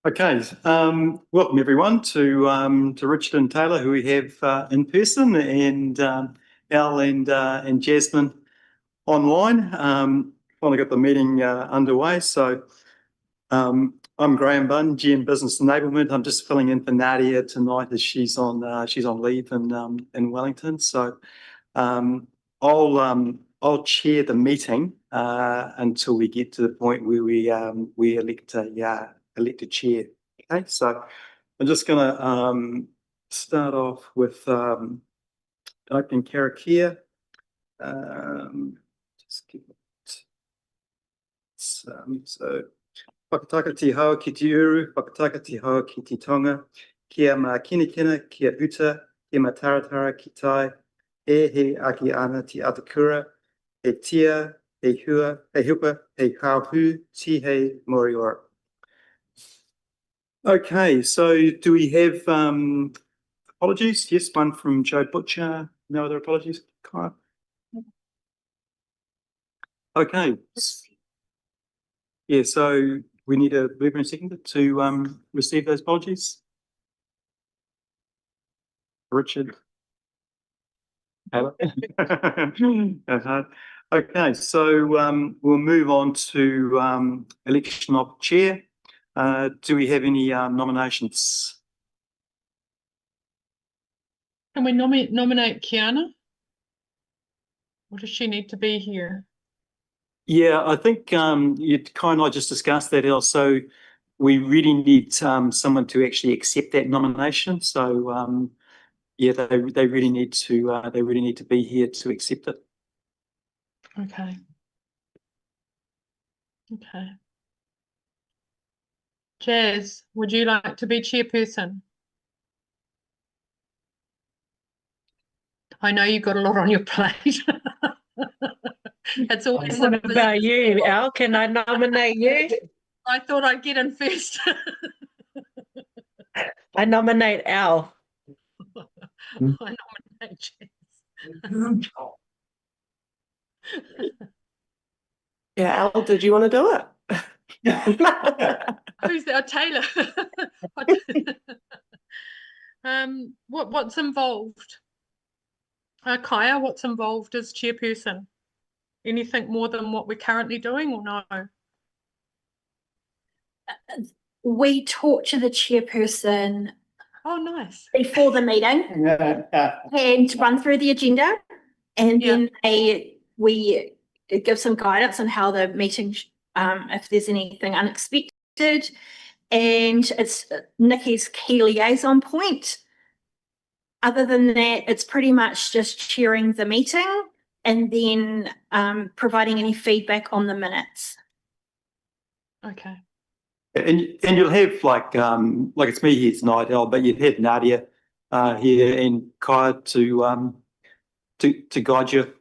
Okay, welcome everyone to Richard and Taylor, who we have in person, and Al and Jasmine online. Finally got the meeting underway. So I'm Graham Bunn, GM Business Enablement. I'm just filling in for Nadia tonight as she's on leave in Wellington. So I'll chair the meeting until we get to the point where we elect a chair. Okay, so I'm just going to start off with opening karakia. Just give it. So whakataka te hao ki te uru, whakataka te hao ki te tonga, kia ma kinakina, kia uta, kia ma taratara ki tai, e he aki ana te atakura, he tia, he hua, he hupa, he hauhu, ti he moriora. Okay, so do we have apologies? Yes, one from Joe Butcher. No other apologies? Kyle? Okay. Yeah, so we need a mover and seconder to receive those apologies. Richard. Okay, so we'll move on to election of chair. Do we have any nominations? Can we nominate Kiana? Or does she need to be here? Yeah, I think you kind of just discussed that, El. So we really need someone to actually accept that nomination. So yeah, they really need to be here to accept it. Okay. Okay. Jazz, would you like to be chairperson? I know you've got a lot on your plate. It's always what about you, Al? Can I nominate you? I thought I'd get in first. I nominate Al. I nominate Jazz. Yeah, Al, did you want to do it? Who's that? Taylor. What's involved? Kaya, what's involved as chairperson? Anything more than what we're currently doing, or no? We talk to the chairperson. Oh, nice. Before the meeting and run through the agenda, and then we give some guidance on how the meeting, if there's anything unexpected, and it's Nikki's key liaison point. Other than that, it's pretty much just chairing the meeting and then providing any feedback on the minutes. Okay. And you'll have like it's me here tonight, El, but you'd have Nadia here and Kaya to guide you.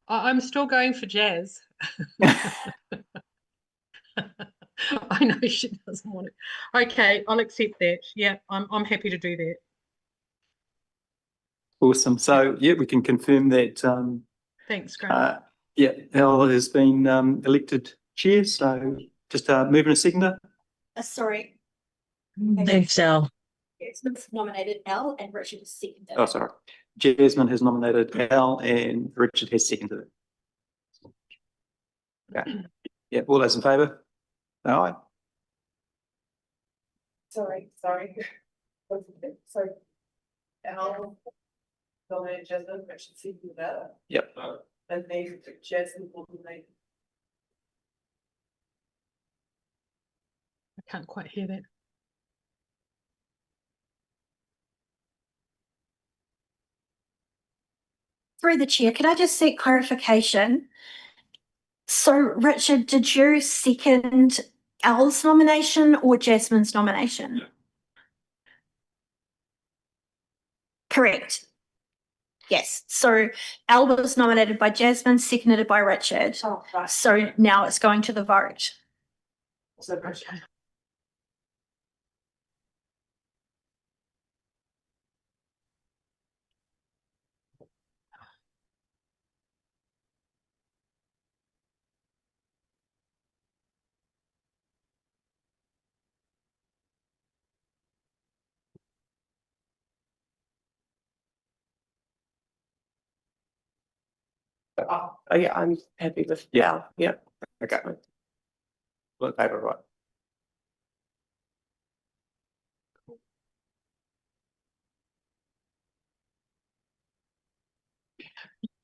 I'm still going for Jazz. I know she doesn't want it. Okay, I'll accept that. Yeah, I'm happy to do that. Awesome. So yeah, we can confirm that. Thanks, Graham. Yeah, El has been elected chair. So just moving a seconder. Sorry. Thanks, Al. Jasmine's nominated Al and Richard is seconded. Oh, sorry. Jasmine has nominated Al and Richard has seconded it. Okay. Yeah, all those in favour? Aye. Sorry. So Al nominated Jasmine, Richard seconded that. Yep. And then Jasmine nominated. I can't quite hear that. Through the chair, could I just seek clarification? So, Richard, did you second Al's nomination or Jasmine's nomination? Yeah. Correct. Yes. So Al was nominated by Jasmine, seconded by Richard. Oh, right. So now it's going to the vote. So Richard. Oh, yeah, I'm happy with, yeah. Okay. Look over, right.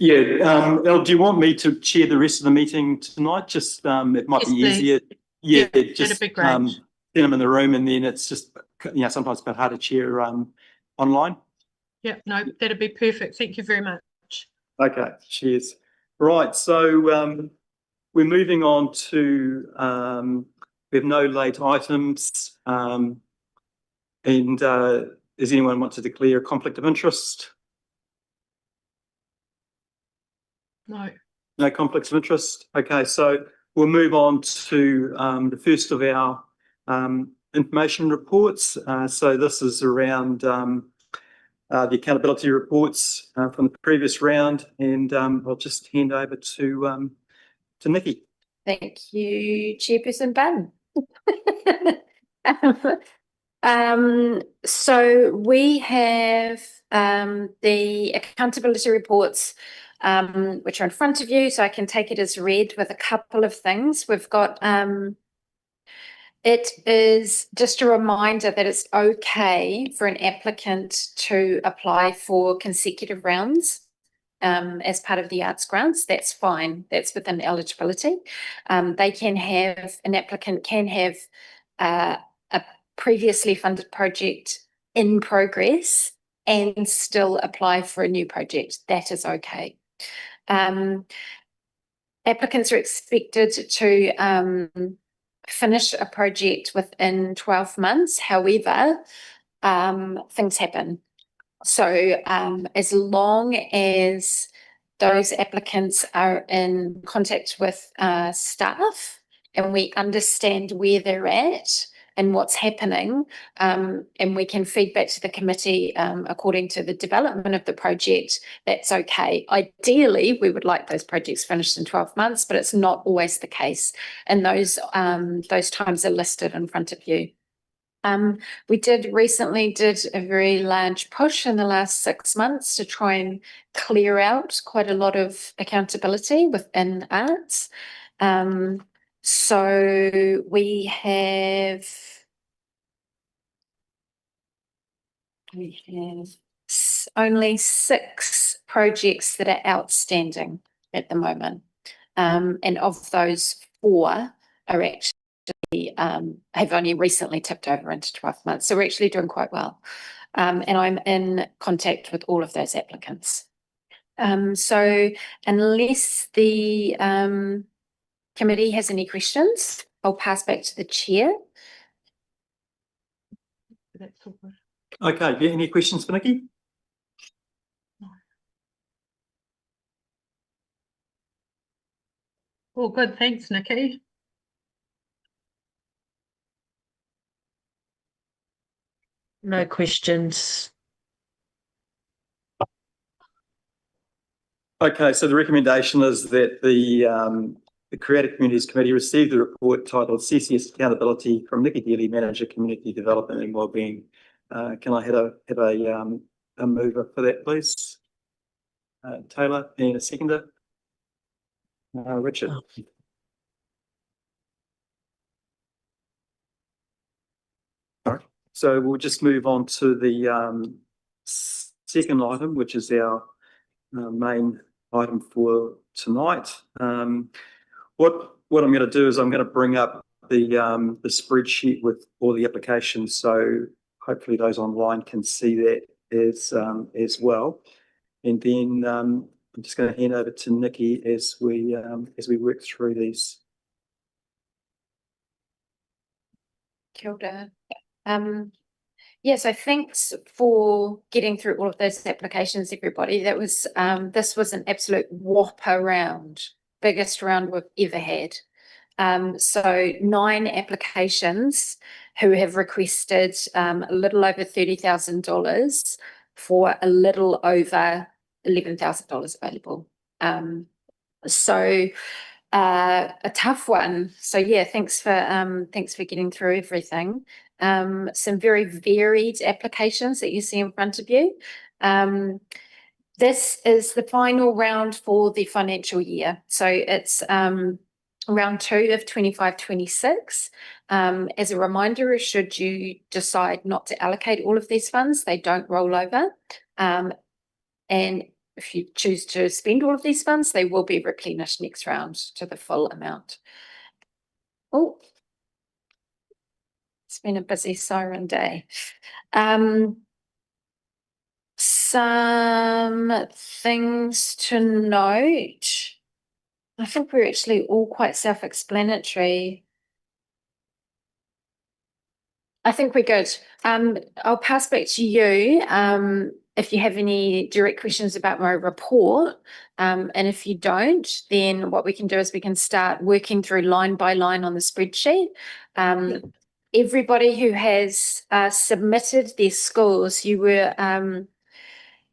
Yeah, Elle, do you want me to chair the rest of the meeting tonight? Just, it might Yes, be please. easier. Yeah, Yeah, just, that'd be great. send them in the room and then it's just, sometimes a bit hard to chair, online. Yeah, no, that'd be perfect. Thank you very much. Okay, cheers. Right, so, we're moving on to, we have no late items. And, does anyone want to declare a conflict of interest? No. No conflicts of interest. Okay, so we'll move on to the first of our information reports. So this is around the accountability reports from the previous round, and I'll just hand over to Nikki. Thank you, Chairperson Bunn. So we have the accountability reports, which are in front of you, so I can take it as read with a couple of things. We've got it is just a reminder that it's okay for an applicant to apply for consecutive rounds as part of the arts grants. That's fine. That's within eligibility. They can have, an applicant can have a previously funded project in progress and still apply for a new project. That is okay. Applicants are expected to finish a project within 12 months. However, things happen. So as long as those applicants are in contact with staff and we understand where they're at and what's happening, and we can feed back to the committee according to the development of the project, that's okay. Ideally, we would like those projects finished in 12 months, but it's not always the case. And those times are listed in front of you. We recently did a very large push in the last 6 months to try and clear out quite a lot of accountability within arts. So we have only 6 projects that are outstanding at the moment. And of those, 4 are actually have only recently tipped over into 12 months. So we're actually doing quite well. And I'm in contact with all of those applicants. So unless the committee has any questions, I'll pass back to the chair. That's all good. Okay, yeah, any questions for Nikki? All good. Thanks, Nikki. No questions. Okay, so the recommendation is that the Creative Communities Committee receive the report titled CCS Accountability from Nikki Daly, Manager, Community Development and Wellbeing. Can I have a mover for that, please? Taylor, and a seconder? Richard. All right, so we'll just move on to the second item, which is our main item for tonight. What I'm going to do is I'm going to bring up the spreadsheet with all the applications, so hopefully those online can see that as well. And then I'm just going to hand over to Nikki as we work through these. Kia ora. Yeah, so thanks for getting through all of those applications, everybody. That was this was an absolute whopper round, biggest round we've ever had. So 9 applications who have requested a little over $30,000 for a little over $11,000 available. So a tough one. So yeah, thanks for getting through everything. Some very varied applications that you see in front of you. This is the final round for the financial year. So it's round 2 of 25-26. As a reminder, should you decide not to allocate all of these funds, they don't roll over. And if you choose to spend all of these funds, they will be replenished next round to the full amount. Oh, it's been a busy siren day. Some things to note. I think we're actually all quite self-explanatory. I think we're good. I'll pass back to you if you have any direct questions about my report. And if you don't, then what we can do is we can start working through line by line on the spreadsheet. Everybody who has submitted their scores, you were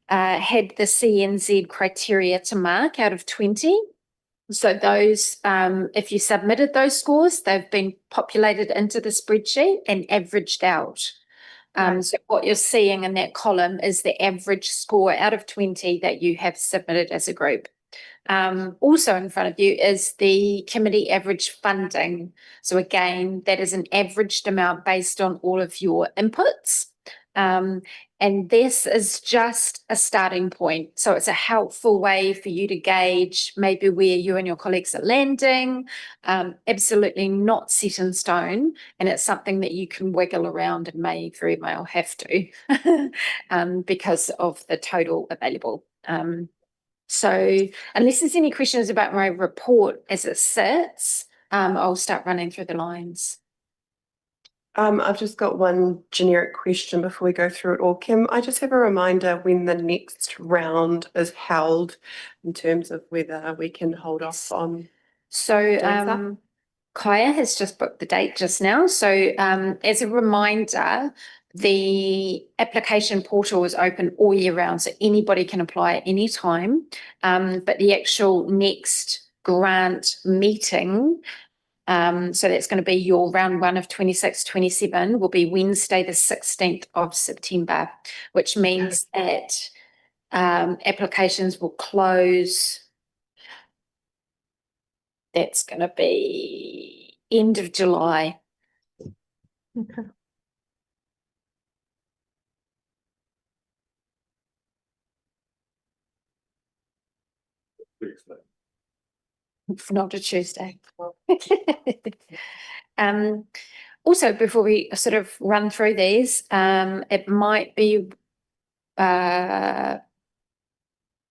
had the CNZ criteria to mark out of 20. So those, if you submitted those scores, they've been populated into the spreadsheet and averaged out. So what you're seeing in that column is the average score out of 20 that you have submitted as a group. Also in front of you is the committee average funding. So again, that is an averaged amount based on all of your inputs. And this is just a starting point. So it's a helpful way for you to gauge maybe where you and your colleagues are landing. Absolutely not set in stone. And it's something that you can wiggle around and may very well have to because of the total available. So unless there's any questions about my report as it sits, I'll start running through the lines. I've just got one generic question before we go through it all. Kim, I just have a reminder when the next round is held in terms of whether we can hold off on. So Kaya has just booked the date just now. So as a reminder, the application portal is open all year round, so anybody can apply at any time. But the actual next grant meeting, so that's going to be your round 1 of 26-27, will be Wednesday the 16th of September, which means that applications will close. That's going to be end of July. Okay. Not a Tuesday. Also, before we sort of run through these, it might be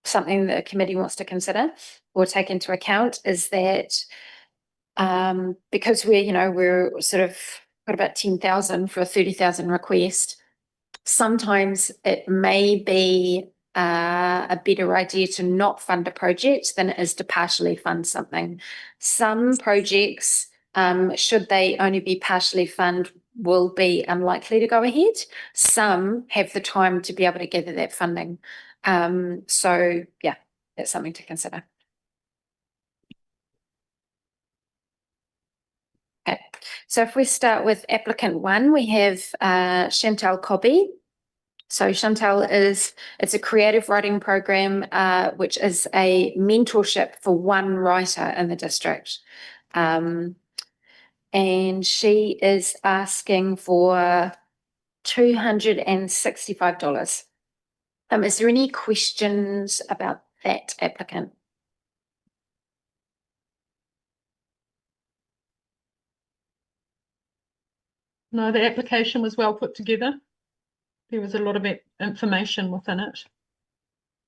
something that the committee wants to consider or take into account is that because we're sort of got about 10,000 for a 30,000 request, sometimes it may be a better idea to not fund a project than it is to partially fund something. Some projects, should they only be partially funded, will be unlikely to go ahead. Some have the time to be able to gather that funding. So yeah, that's something to consider. Okay, so if we start with applicant 1, we have Chantal Cobby. So Chantal it's a creative writing program, which is a mentorship for one writer in the district. And she is asking for $265. Is there any questions about that applicant? No, the application was well put together. There was a lot of information within it,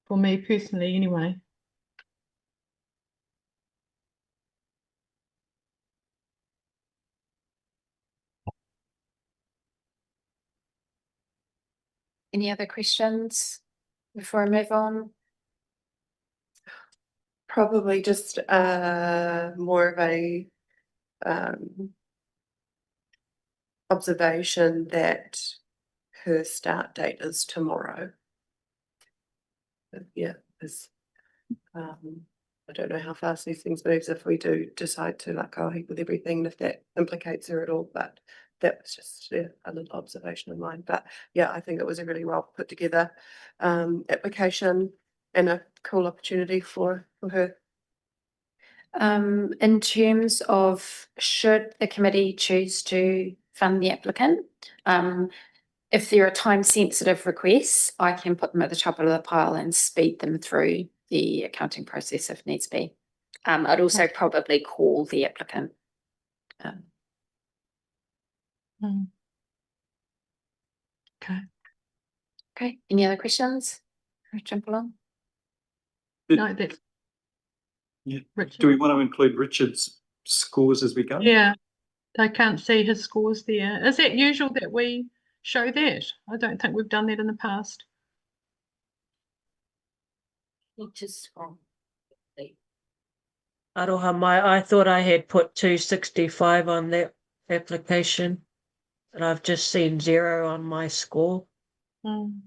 for me personally anyway. Any other questions before I move on? Probably just more of a observation that her start date is tomorrow. But yeah, I don't know how fast these things moves if we do decide to go ahead with everything, if that implicates her at all, but that was just a little observation of mine. But yeah, I think it was a really well put together application. and a cool opportunity for her. In terms of should the committee choose to fund the applicant, if there are time sensitive requests, I can put them at the top of the pile and speed them through the accounting process if needs be. I'd also probably call the applicant. Mm. Okay. Okay, any other questions? I'll jump along. No, that's. Yeah. Richard. Do we want to include Richard's scores as we go? Yeah, they can't see his scores there. Is it usual that we show that? I don't think we've done that in the past. Aroha, I thought I had put 265 on that application, and I've just seen 0 on my score. Mm.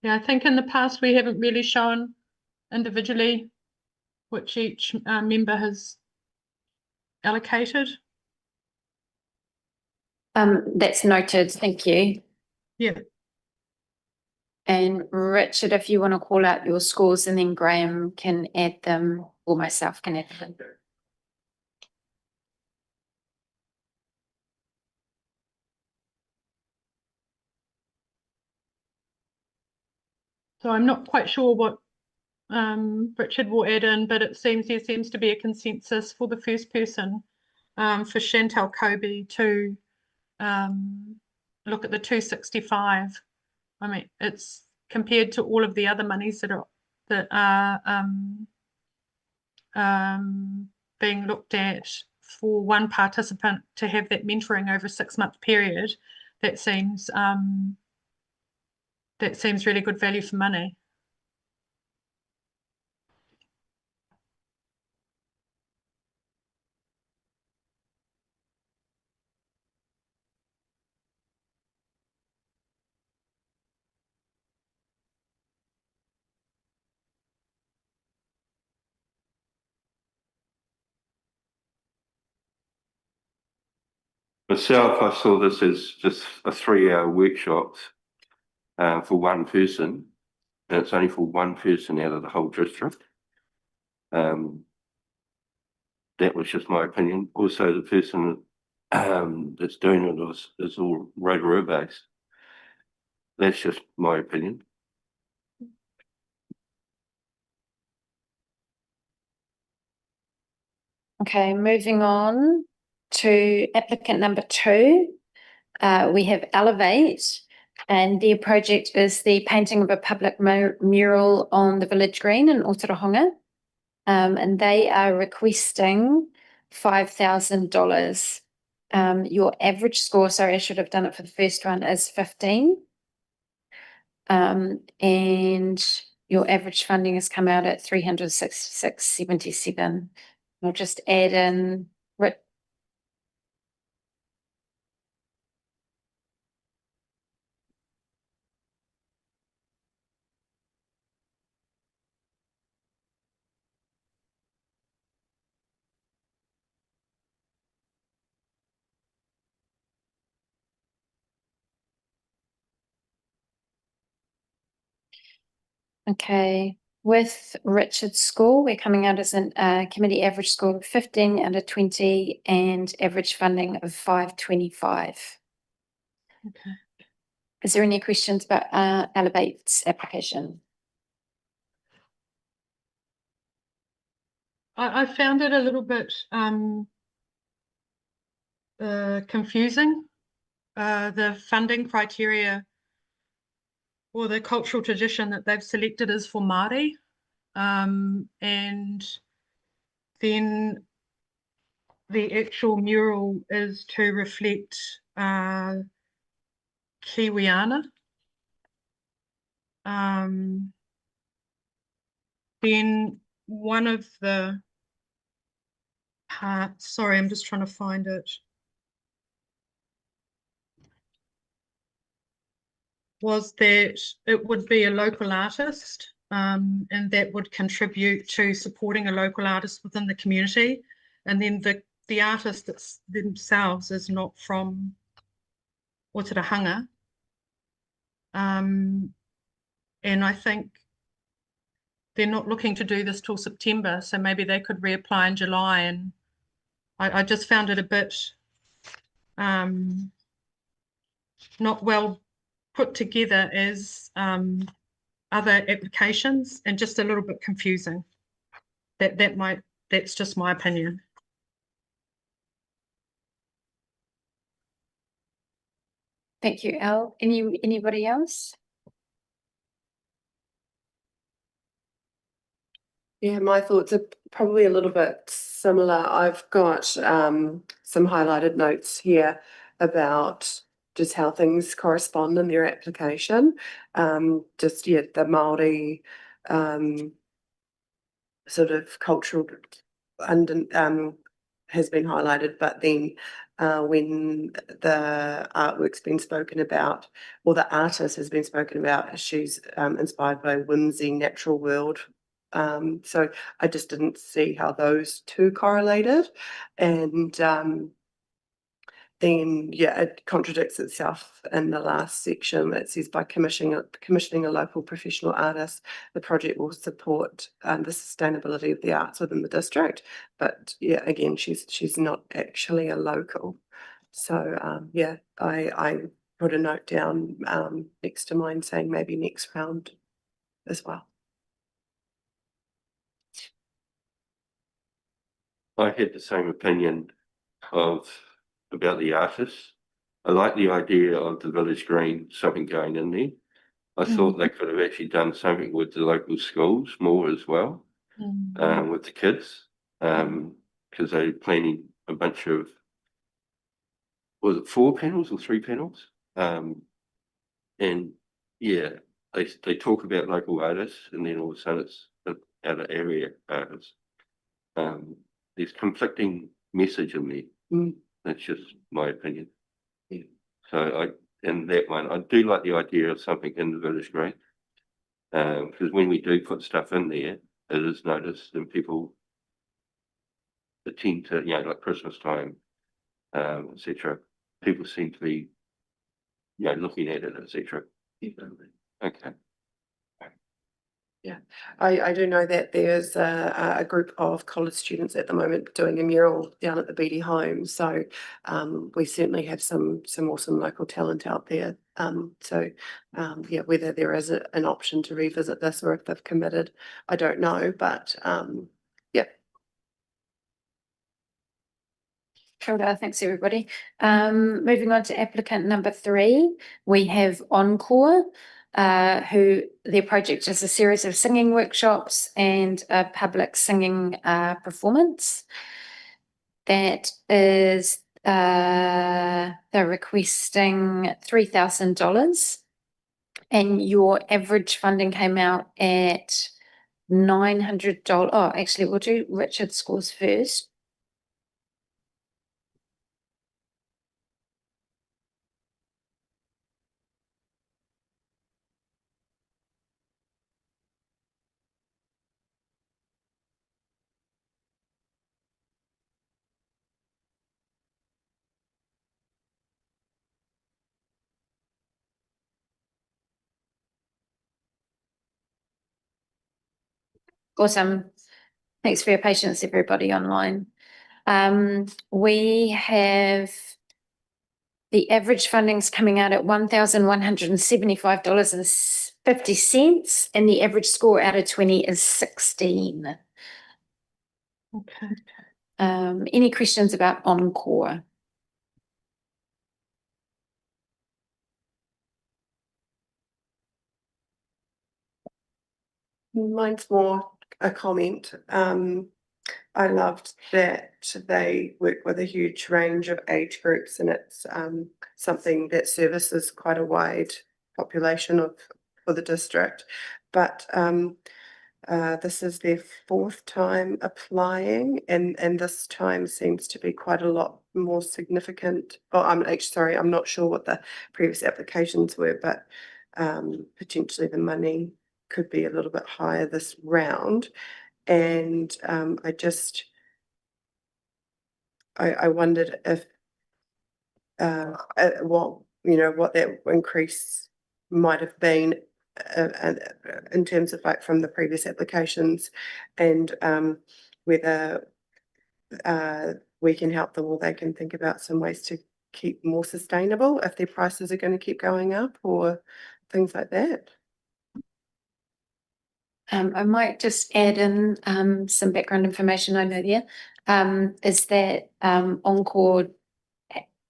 Yeah, I think in the past we haven't really shown individually which each member has allocated. That's noted, thank you. Yeah. And Richard, if you want to call out your scores and then Graham can add them or myself can add them. So I'm not quite sure what Richard will add in, but it seems there seems to be a consensus for the first person, for Chantal Kobe to look at the 265. I mean, it's compared to all of the other monies that are being looked at for one participant to have that mentoring over a 6-month period. That seems really good value for money. Myself, I saw this as just a 3-hour workshop for one person, and it's only for one person out of the whole district. That was just my opinion. Also, the person that's doing it is all Rotorua based. That's just my opinion. Okay, moving on to applicant number 2. We have Elevate, and their project is the painting of a public mural on the village green in Ōtorohanga. And they are requesting $5,000. Your average score, sorry, I should have done it for the first one, is 15. And your average funding has come out at 366.77. I'll just add in Okay, with Richard's score, we're coming out as a committee average score of 15 out of 20 and average funding of 525. Okay. Is there any questions about Elevate's application? I found it a little bit confusing. The funding criteria or the cultural tradition that they've selected is for Māori, and then the actual mural is to reflect Kiwiana. Then one of the parts, sorry, I'm just trying to find it, was that it would be a local artist, and that would contribute to supporting a local artist within the community. And then the artists themselves is not from Ōtorohanga. And I think they're not looking to do this till September, so maybe they could reapply in July. And I just found it a bit not well put together as other applications, and just a little bit confusing. That's just my opinion. Thank you, Elle. Anybody else? Yeah, my thoughts are probably a little bit similar. I've got some highlighted notes here about just how things correspond in their application. Just, yeah, the Māori sort of cultural and has been highlighted, but then when the artwork's been spoken about, or the artist has been spoken about, she's inspired by whimsy, natural world. So I just didn't see how those two correlated, and then yeah, it contradicts itself in the last section. It says by commissioning a local professional artist, the project will support the sustainability of the arts within the district. But yeah, again, she's not actually a local. So yeah, I put a note down next to mine saying maybe next round as well. I had the same opinion about the artists. I like the idea of the village green, something going in there. I thought they could have actually done something with the local schools more as well, with the kids, because they're planning a bunch of, was it 4 panels or 3 panels? And yeah, they talk about local artists, and then all of a sudden it's out area artists. There's conflicting message in there. That's just my opinion. Yeah. So in that one, I do like the idea of something in the village green. Because when we do put stuff in there, it is noticed, and people tend to, like Christmas time, etc. People seem to be, looking at it, etc. Okay. Yeah, I do know that there's a group of college students at the moment doing a mural down at the Beatty home. So we certainly have some awesome local talent out there. So yeah, whether there is an option to revisit this or if they've committed, I don't know. But yeah. Kia ora, thanks everybody. Moving on to applicant number 3, we have Encore, who their project is a series of singing workshops and a public singing performance. That is, they're requesting $3,000, and your average funding came out at $900. Oh, actually, we'll do Richard's scores first. Awesome. Thanks for your patience, everybody online. We have the average funding's coming out at $1,175.50, and the average score out of 20 is 16. Okay. Any questions about Encore? Mine's more a comment. I loved that they work with a huge range of age groups, and it's something that services quite a wide population for the district. But this is their 4th time applying, and this time seems to be quite a lot more significant. Oh, sorry, I'm not sure what the previous applications were, but potentially the money could be a little bit higher this round. And I wondered if what that increase might have been in terms of like from the previous applications, and whether we can help them or they can think about some ways to keep more sustainable if their prices are going to keep going up or things like that. I might just add in some background information I know there. Is that Encore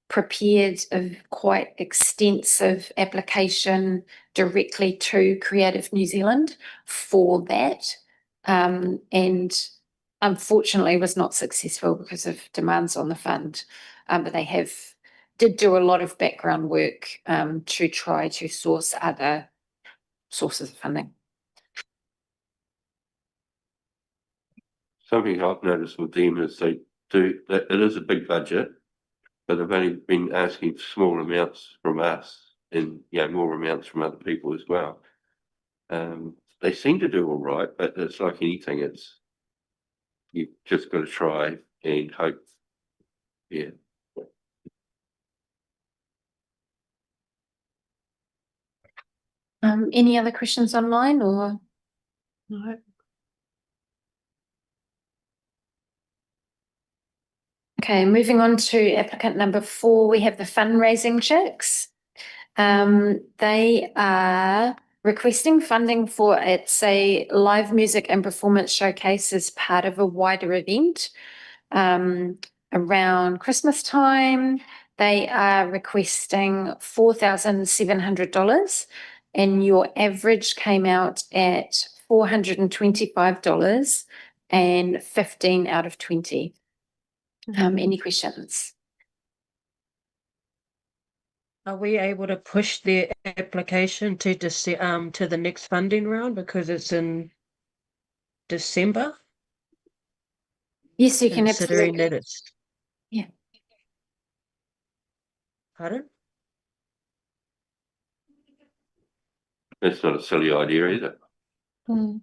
prepared a quite extensive application directly to Creative New Zealand for that, and unfortunately was not successful because of demands on the fund, but they did do a lot of background work to try to source other sources of funding. Something I've noticed with them is it is a big budget, but they've only been asking for small amounts from us and more amounts from other people as well. They seem to do all right, but it's like anything, you've just got to try and hope. Yeah. Any other questions online or? No. Okay, moving on to applicant number 4, we have the fundraising chicks. They are requesting funding for a live music and performance showcase as part of a wider event around Christmas time. They are requesting $4,700, and your average came out at $425 and 15 out of 20. Any questions? Are we able to push their application to the next funding round because it's in December? Yes, you can Considering absolutely. that it's. Yeah. Pardon? That's not a silly idea either. Mm.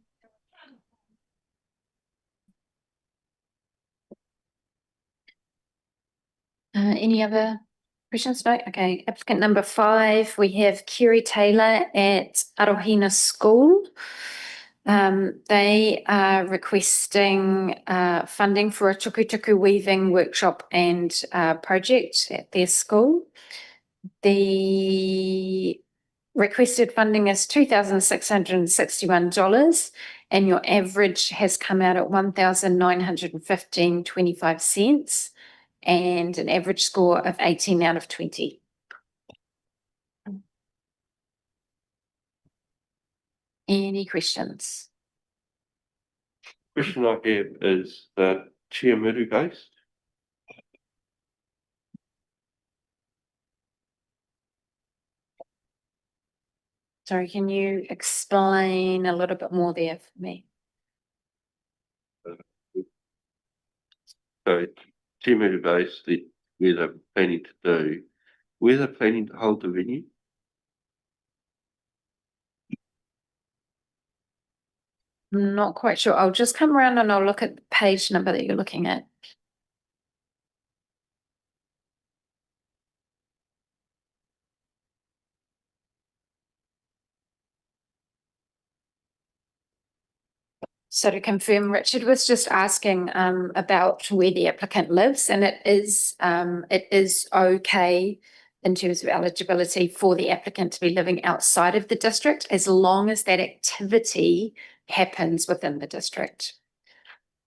Any other questions? No? Okay. Applicant number 5, we have Kerry Taylor at Ōtorohanga School. They are requesting funding for a tukutuku weaving workshop and project at their school. The requested funding is $2,661, and your average has come out at $1,915.25, and an average score of 18 out of 20. Any questions? Question I have is that Chiamuru based? Sorry, can you explain a little bit more there for me? So Chiamuru based, where they're planning to hold the venue? I'm not quite sure. I'll just come around and I'll look at the page number that you're looking at. So to confirm, Richard was just asking about where the applicant lives, and it is okay in terms of eligibility for the applicant to be living outside of the district, as long as that activity happens within the district.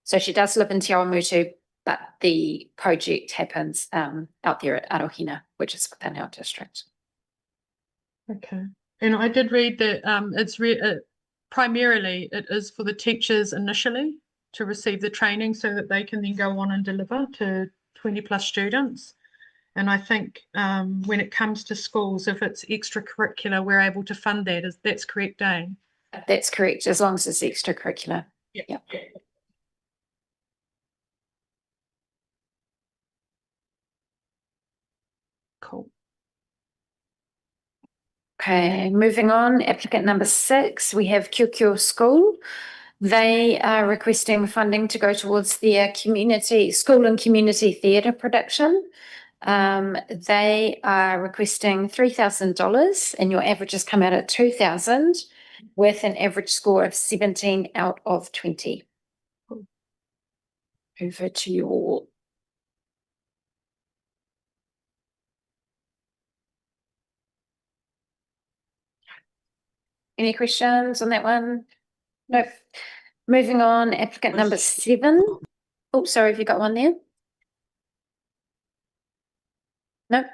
So she does live in Te Awamutu, but the project happens out there at Ōtorohanga, which is within our district. Okay. And I did read that it's primarily it is for the teachers initially to receive the training so that they can then go on and deliver to 20+ students. And I think when it comes to schools, if it's extracurricular, we're able to fund that. That's correct, Dane? That's correct, as long as it's extracurricular. Yeah. Yep. Cool. Okay, moving on, applicant number 6, we have Kyokyo School. They are requesting funding to go towards their school and community theatre production. They are requesting $3,000 and your averages come out at 2,000 with an average score of 17 out of 20. Over to you all. Any questions on that one? Nope. Moving on, applicant number 7. Oh, sorry, have you got one there? No.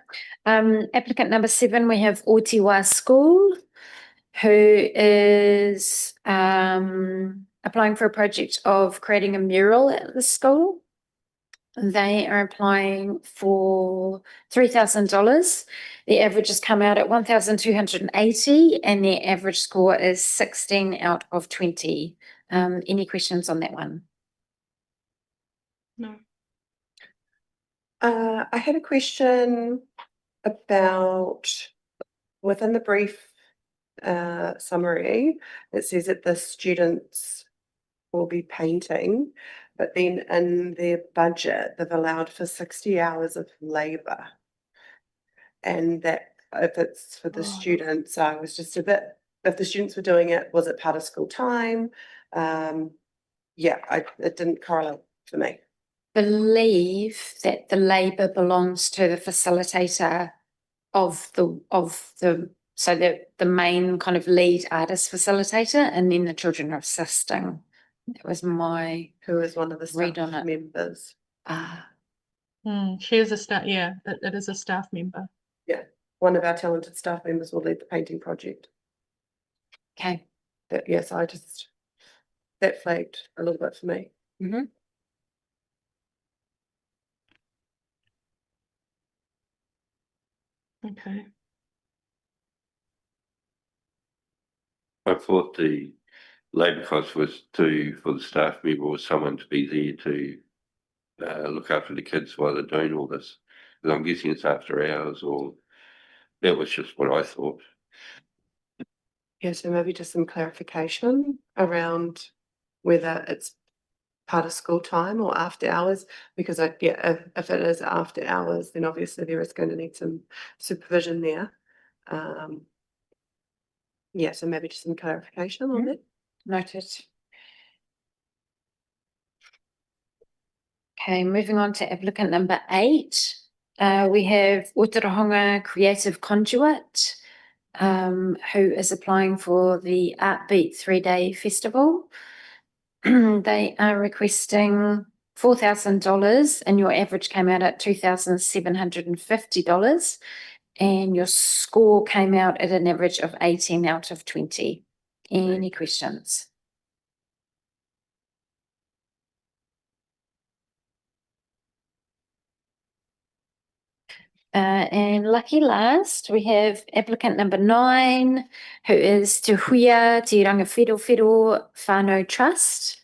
Applicant number 7, we have Ōtorohanga School, who is applying for a project of creating a mural at the school. They are applying for $3,000. The average has come out at 1,280 and their average score is 16 out of 20. Any questions on that one? No. I had a question about within the brief summary, it says that the students will be painting, but then in their budget, they've allowed for 60 hours of labour. And that if it's for the students, I was just a bit, if the students were doing it, was it part of school time? Yeah, it didn't correlate for me. Believe that the labour belongs to the facilitator of the so the main kind of lead artist facilitator, and then the children are assisting. That was my Who is one of the read staff on it. members. She is a staff, yeah, it is a staff member. Yeah, one of our talented staff members will lead the painting project. Okay. That, yes, that flagged a little bit for me. Mm-hmm. Okay. I thought the labour cost was for the staff member or someone to be there to look after the kids while they're doing all this. Because I'm guessing it's after hours, or that was just what I thought. Yeah, so maybe just some clarification around whether it's part of school time or after hours, because if it is after hours, then obviously there is going to need some supervision there. Yeah, so maybe just some clarification on that. Noted. Okay, moving on to applicant number 8. We have Ōtorohanga Creative Conduit, who is applying for the Artbeat 3-day festival. They are requesting $4,000 and your average came out at $2,750 and your score came out at an average of 18 out of 20. Any questions? And lucky last, we have applicant number 9, who is Te Huia Te Rangawhero Whānau Trust.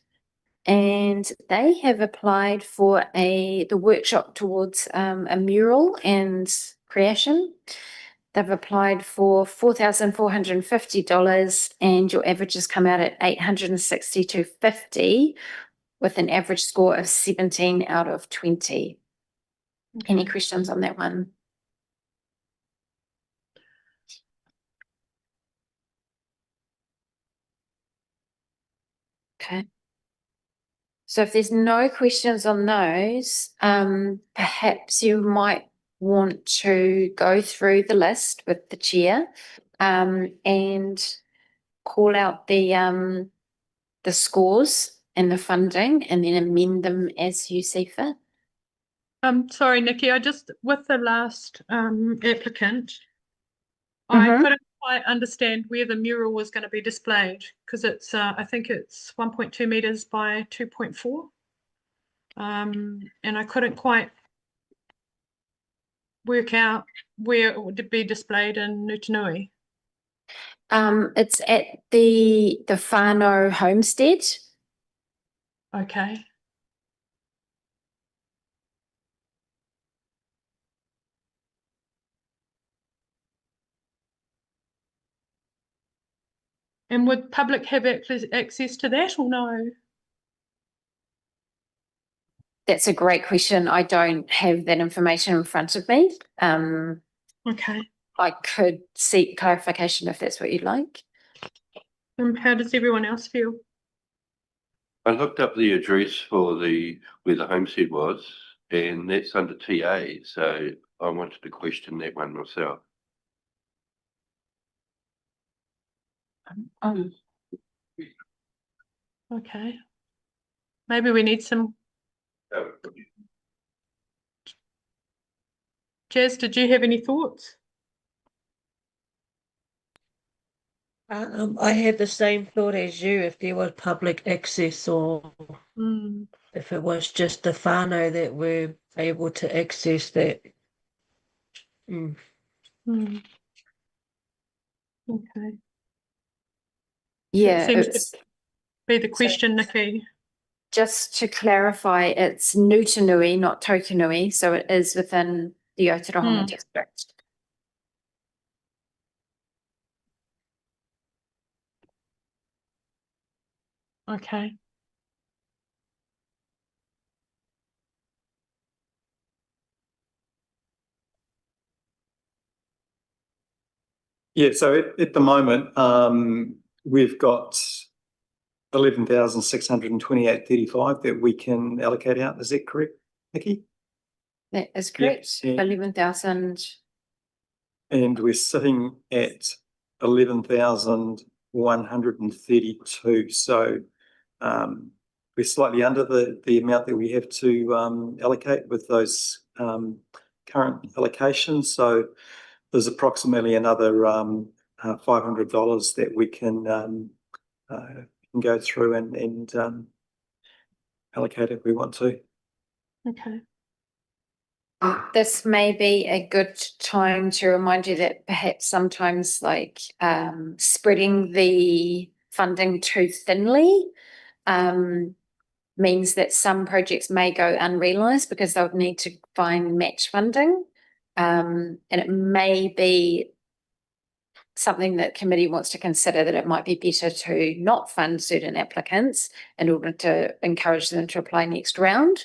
And they have applied for the workshop towards a mural and creation. They've applied for $4,450 and your averages come out at 862.50 with an average score of 17 out of 20. Okay. Any questions on that one? Okay. So if there's no questions on those, perhaps you might want to go through the list with the chair and call out the scores and the funding and then amend them as you see fit. Sorry, Nikki, with the last applicant, I couldn't quite understand where the mural was going to be displayed because it's I think it's 1.2 meters by 2.4. And I couldn't quite work out where it would be displayed in Nutanui. It's at the Whānau homestead. Okay. And would public have access to that or no? That's a great question. I don't have that information in front of me. Okay. I could seek clarification if that's what you'd like. How does everyone else feel? I looked up the address for where the homestead was, and that's under TA, so I wanted to question that one myself. Okay. Maybe we need some. Jazz, did you have any thoughts? I had the same thought as you, if there was public access or if it was just the whānau that were able to access that. Okay. Yeah, Seems it's to be the question, Nikki. just to clarify, it's Nutanui, not Tokanui, so it is within the Ōtorohanga district. Okay. Yeah, so at the moment, we've got 11,628.35 that we can allocate out. Is that correct, Nikki? That is correct. Yeah. 11,000. And we're sitting at 11,132. So we're slightly under the amount that we have to allocate with those current allocations. So there's approximately another $500 that we can go through and allocate if we want to. Okay. This may be a good time to remind you that perhaps sometimes like spreading the funding too thinly means that some projects may go unrealised because they'll need to find match funding. And it may be something that committee wants to consider, that it might be better to not fund certain applicants in order to encourage them to apply next round.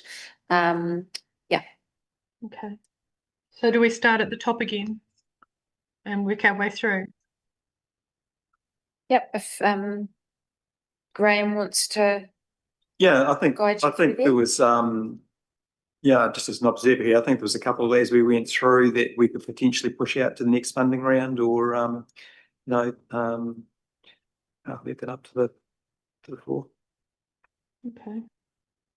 Okay. So do we start at the top again and work our way through? Yep, if Graham wants to. Yeah, I think guide you through there was yeah, just as an observer here, I think there was a couple of as we went through that we could potentially push out to the next funding round, or I'll leave that up to the floor. Okay.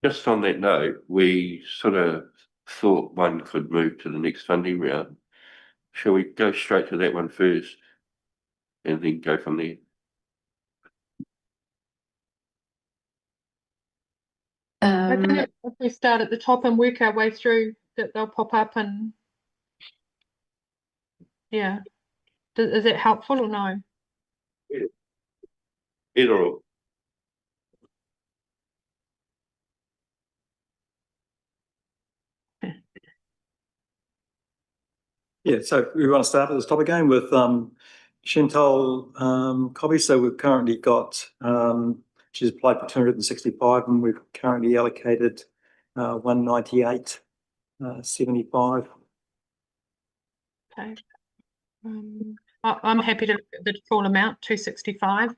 Just on that note, we sort of thought one could move to the next funding round. Shall we go straight to that one first and then go from there? I think if we start at the top and work our way through, that they'll pop up and yeah. Is it helpful or no? Either or. Yeah, so we want to start at the top again with Chantal Cobby. So we've currently got, she's applied for 265 and we've currently allocated 198.75. Okay. I'm happy to look at the full amount, 265.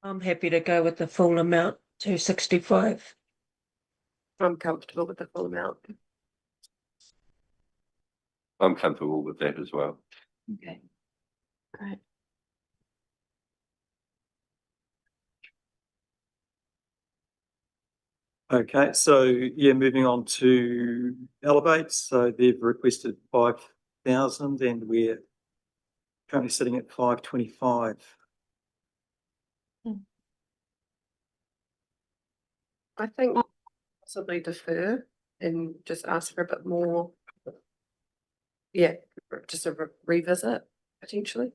I'm happy to go with the full amount, 265. I'm comfortable with the full amount. I'm comfortable with that as well. Okay. Great. Okay, so yeah, moving on to Elevate. So they've requested 5,000 and we're currently sitting at 525. I think possibly defer and just ask for a bit more. Yeah, just a revisit potentially.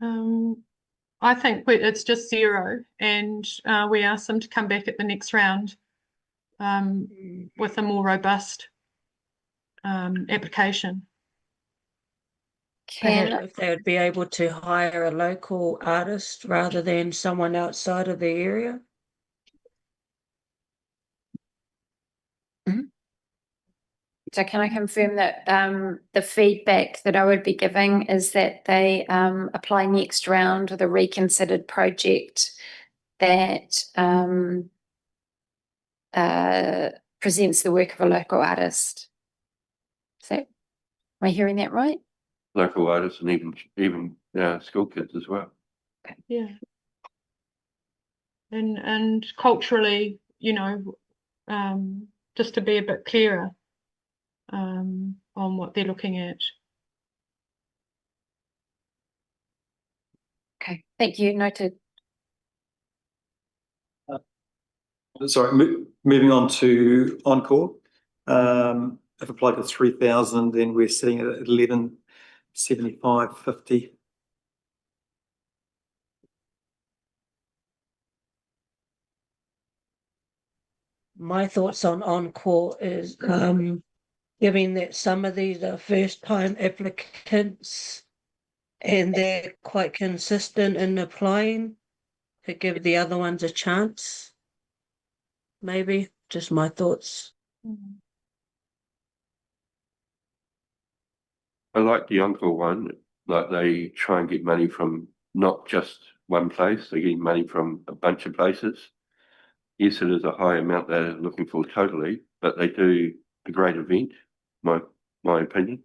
I think it's just 0 and we ask them to come back at the next round with a more robust application. Can, if they would be able to hire a local artist rather than someone outside of the area. so can I confirm that the feedback that I would be giving is that they apply next round with a reconsidered project that presents the work of a local artist. So, am I hearing that right? Local artists and even school kids as well. Yeah. And culturally, you know, just to be a bit clearer on what they're looking at. Okay, thank you, noted. Sorry, moving on to Encore. If applied for 3,000, then we're sitting at 1175.50. My thoughts on Encore is given that some of these are first time applicants and they're quite consistent in applying, to give the other ones a chance. Maybe just my thoughts. I like the Encore one, like they try and get money from not just one place, they're getting money from a bunch of places. Yes, it is a high amount they're looking for totally, but they do a great event, my opinion.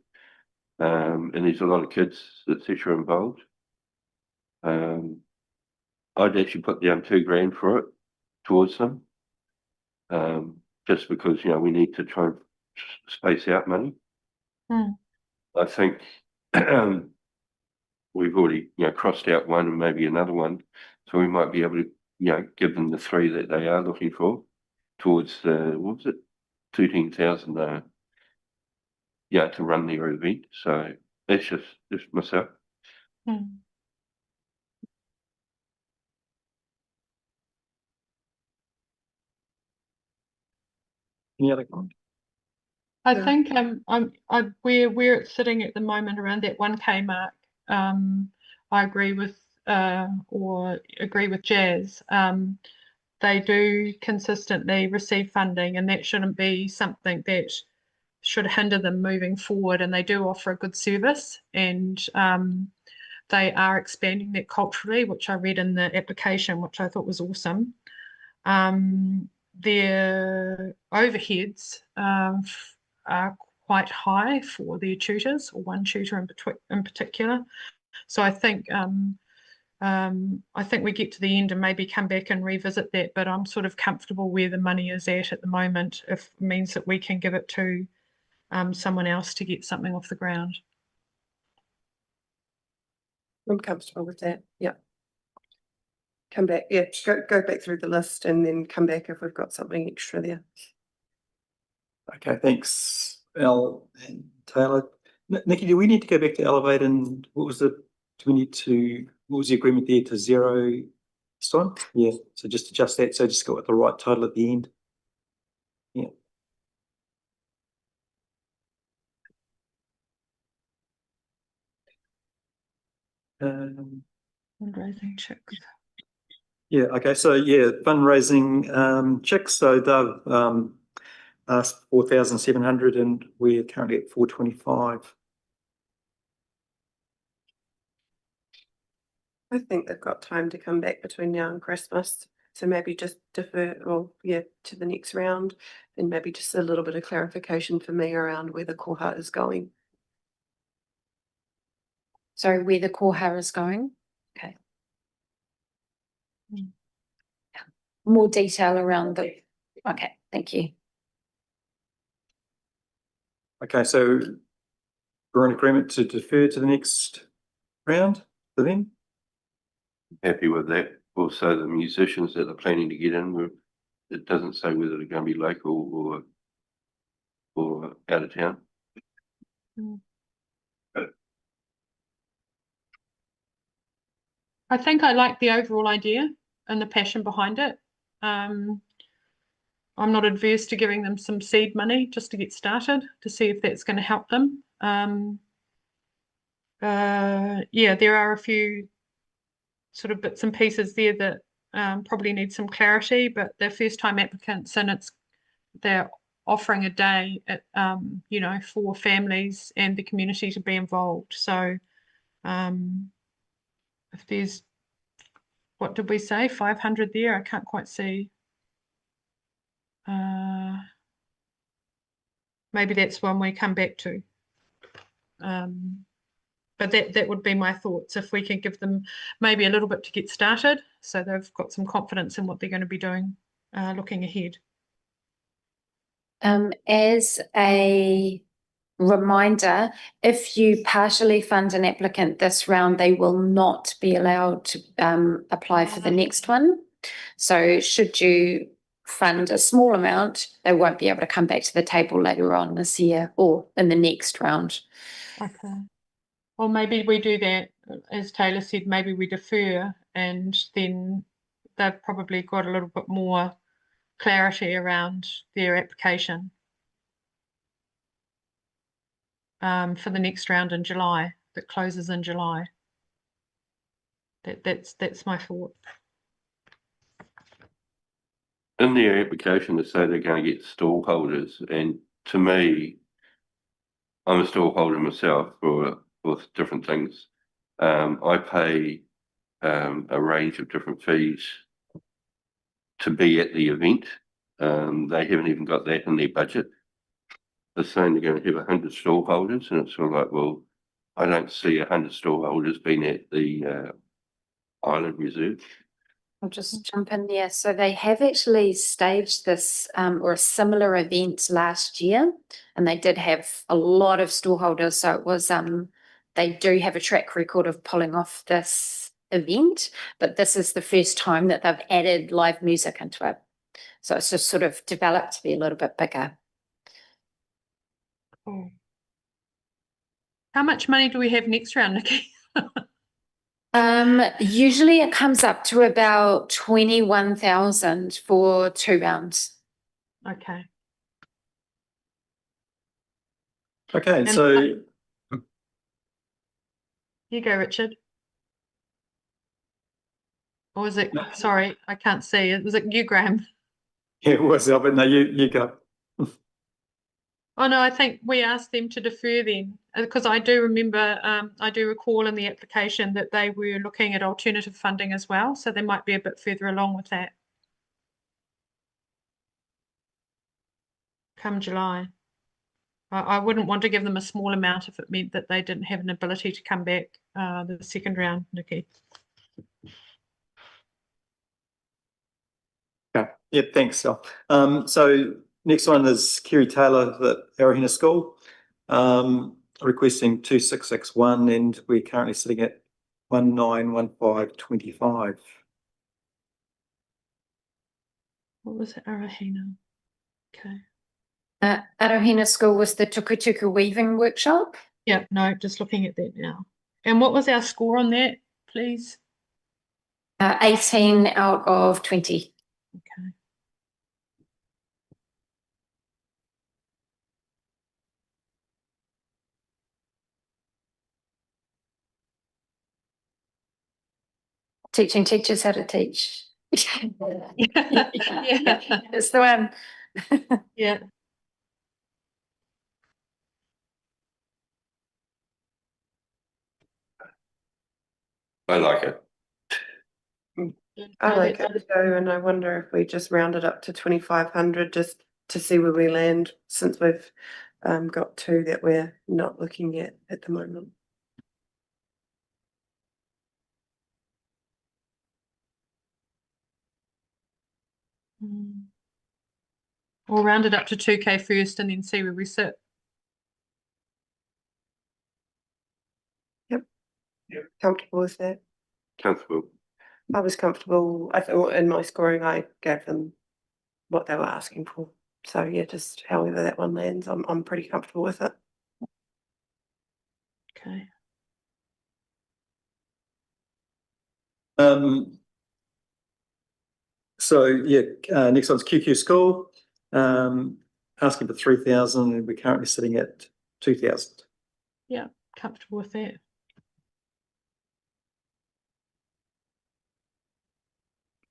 And there's a lot of kids, etc. involved. I'd actually put down $2,000 for it towards them. Just because, you know, we need to try and space out money. I think we've already, you know, crossed out one and maybe another one. So we might be able to, you know, give them the 3 that they are looking for towards the, what was it, 13,000, to run their event. So that's just myself. Any other comment? I Yeah. think where it's sitting at the moment around that 1K mark. I agree with Jazz. They do consistently receive funding, and that shouldn't be something that should hinder them moving forward. And they do offer a good service, and they are expanding that culturally, which I read in the application, which I thought was awesome. Their overheads are quite high for their tutors, or one tutor in particular. So I think we get to the end and maybe come back and revisit that, but I'm sort of comfortable where the money is at the moment, if it means that we can give it to someone else to get something off the ground. I'm comfortable with that. Yeah. Come back. Yeah. Go back through the list and then come back if we've got something extra there. Okay, thanks, Al and Taylor. Nikki, do we need to go back to Elevate and what was the agreement there to 0 this time? Yeah, so just adjust that. So just go with the right title at the end. Yeah. Fundraising checks. Yeah, okay, so yeah, fundraising checks. So they've asked 4,700 and we're currently at 425. I think they've got time to come back between now and Christmas. So maybe just defer, to the next round, and maybe just a little bit of clarification for me around where the koha is going. Sorry, where the koha is going? Okay. More detail around the, okay, thank you. Okay, so we're in agreement to defer to the next round for them? Happy with that. Also, the musicians that they're planning to get in, it doesn't say whether they're going to be local or out of town. I think I like the overall idea and the passion behind it. I'm not adverse to giving them some seed money just to get started, to see if that's going to help them. Yeah, there are a few sort of bits and pieces there that probably need some clarity, but they're first time applicants and they're offering a day at, you know, for families and the community to be involved. So if there's, what did we say, 500 there? I can't quite see. Maybe that's one we come back to. But that would be my thoughts, if we can give them maybe a little bit to get started so they've got some confidence in what they're going to be doing looking ahead. As a reminder, if you partially fund an applicant this round, they will not be allowed to apply for the next one. So should you fund a small amount, they won't be able to come back to the table later on this year or in the next round. Okay. Well, maybe we do that, as Taylor said, maybe we defer, and then they've probably got a little bit more clarity around their application for the next round in July, that closes in July. That's my thought. In their application, they say they're going to get stall holders, and to me, I'm a stall holder myself for different things. I pay a range of different fees to be at the event. They haven't even got that in their budget. They're saying they're going to have 100 stall holders, and it's sort of like, well, I don't see 100 stall holders being at the Island Reserve. I'll just jump in there. So they have actually staged this or a similar event last year, and they did have a lot of stallholders. So it was they do have a track record of pulling off this event, but this is the first time that they've added live music into it. So it's just sort of developed to be a little bit bigger. Oh. How much money do we have next round, Nikki? Usually it comes up to about 21,000 for 2 rounds. Okay. Okay, And so you go, Richard. Or was it, sorry, I can't see. Was it you, Graham? yeah, it was Albert. No, you go. Oh no, I think we asked them to defer then, because I do remember, I do recall in the application that they were looking at alternative funding as well, so they might be a bit further along with that come July. I wouldn't want to give them a small amount if it meant that they didn't have an ability to come back the second round, Nikki. Okay. Yeah, thanks, Sal. So next one is Kerry Taylor at Ōtorohanga School, requesting 2661, and we're currently sitting at 191525. What was it, Ōtorohanga? Okay. Ōtorohanga School was the tukutuku weaving workshop. Yeah, no, just looking at that now. And what was our score on that, please? 18 out of 20. Okay. Teaching teachers how to teach. Yeah. It's the one. Yeah. I like it. I like it too, and I wonder if we just round it up to 2,500 just to see where we land, since we've got 2 that we're not looking at the moment. We'll round it up to 2K first and then see where we sit. Comfortable with that? Comfortable. I was comfortable. I thought in my scoring, I gave them what they were asking for. So yeah, just however that one lands, I'm pretty comfortable with it. Okay. So yeah, next one's QQ School, asking for 3,000, and we're currently sitting at 2,000. Yeah, comfortable with that.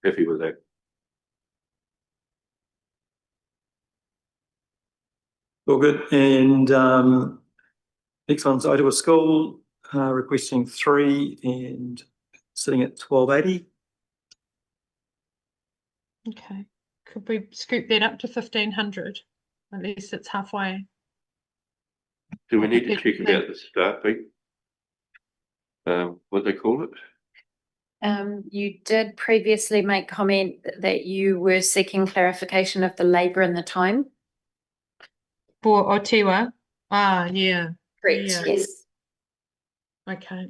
happy with that. All good. And next one's Ōtorohanga School, requesting 3 and sitting at 1280. Okay, could we scoop that up to 1500? At least it's halfway. Do we What need do to people check about the staffing? What they call it? You did previously make comment that you were seeking clarification of the labour and the time. For Otiwa? Ah, yeah. Correct, Yeah. yes. Okay.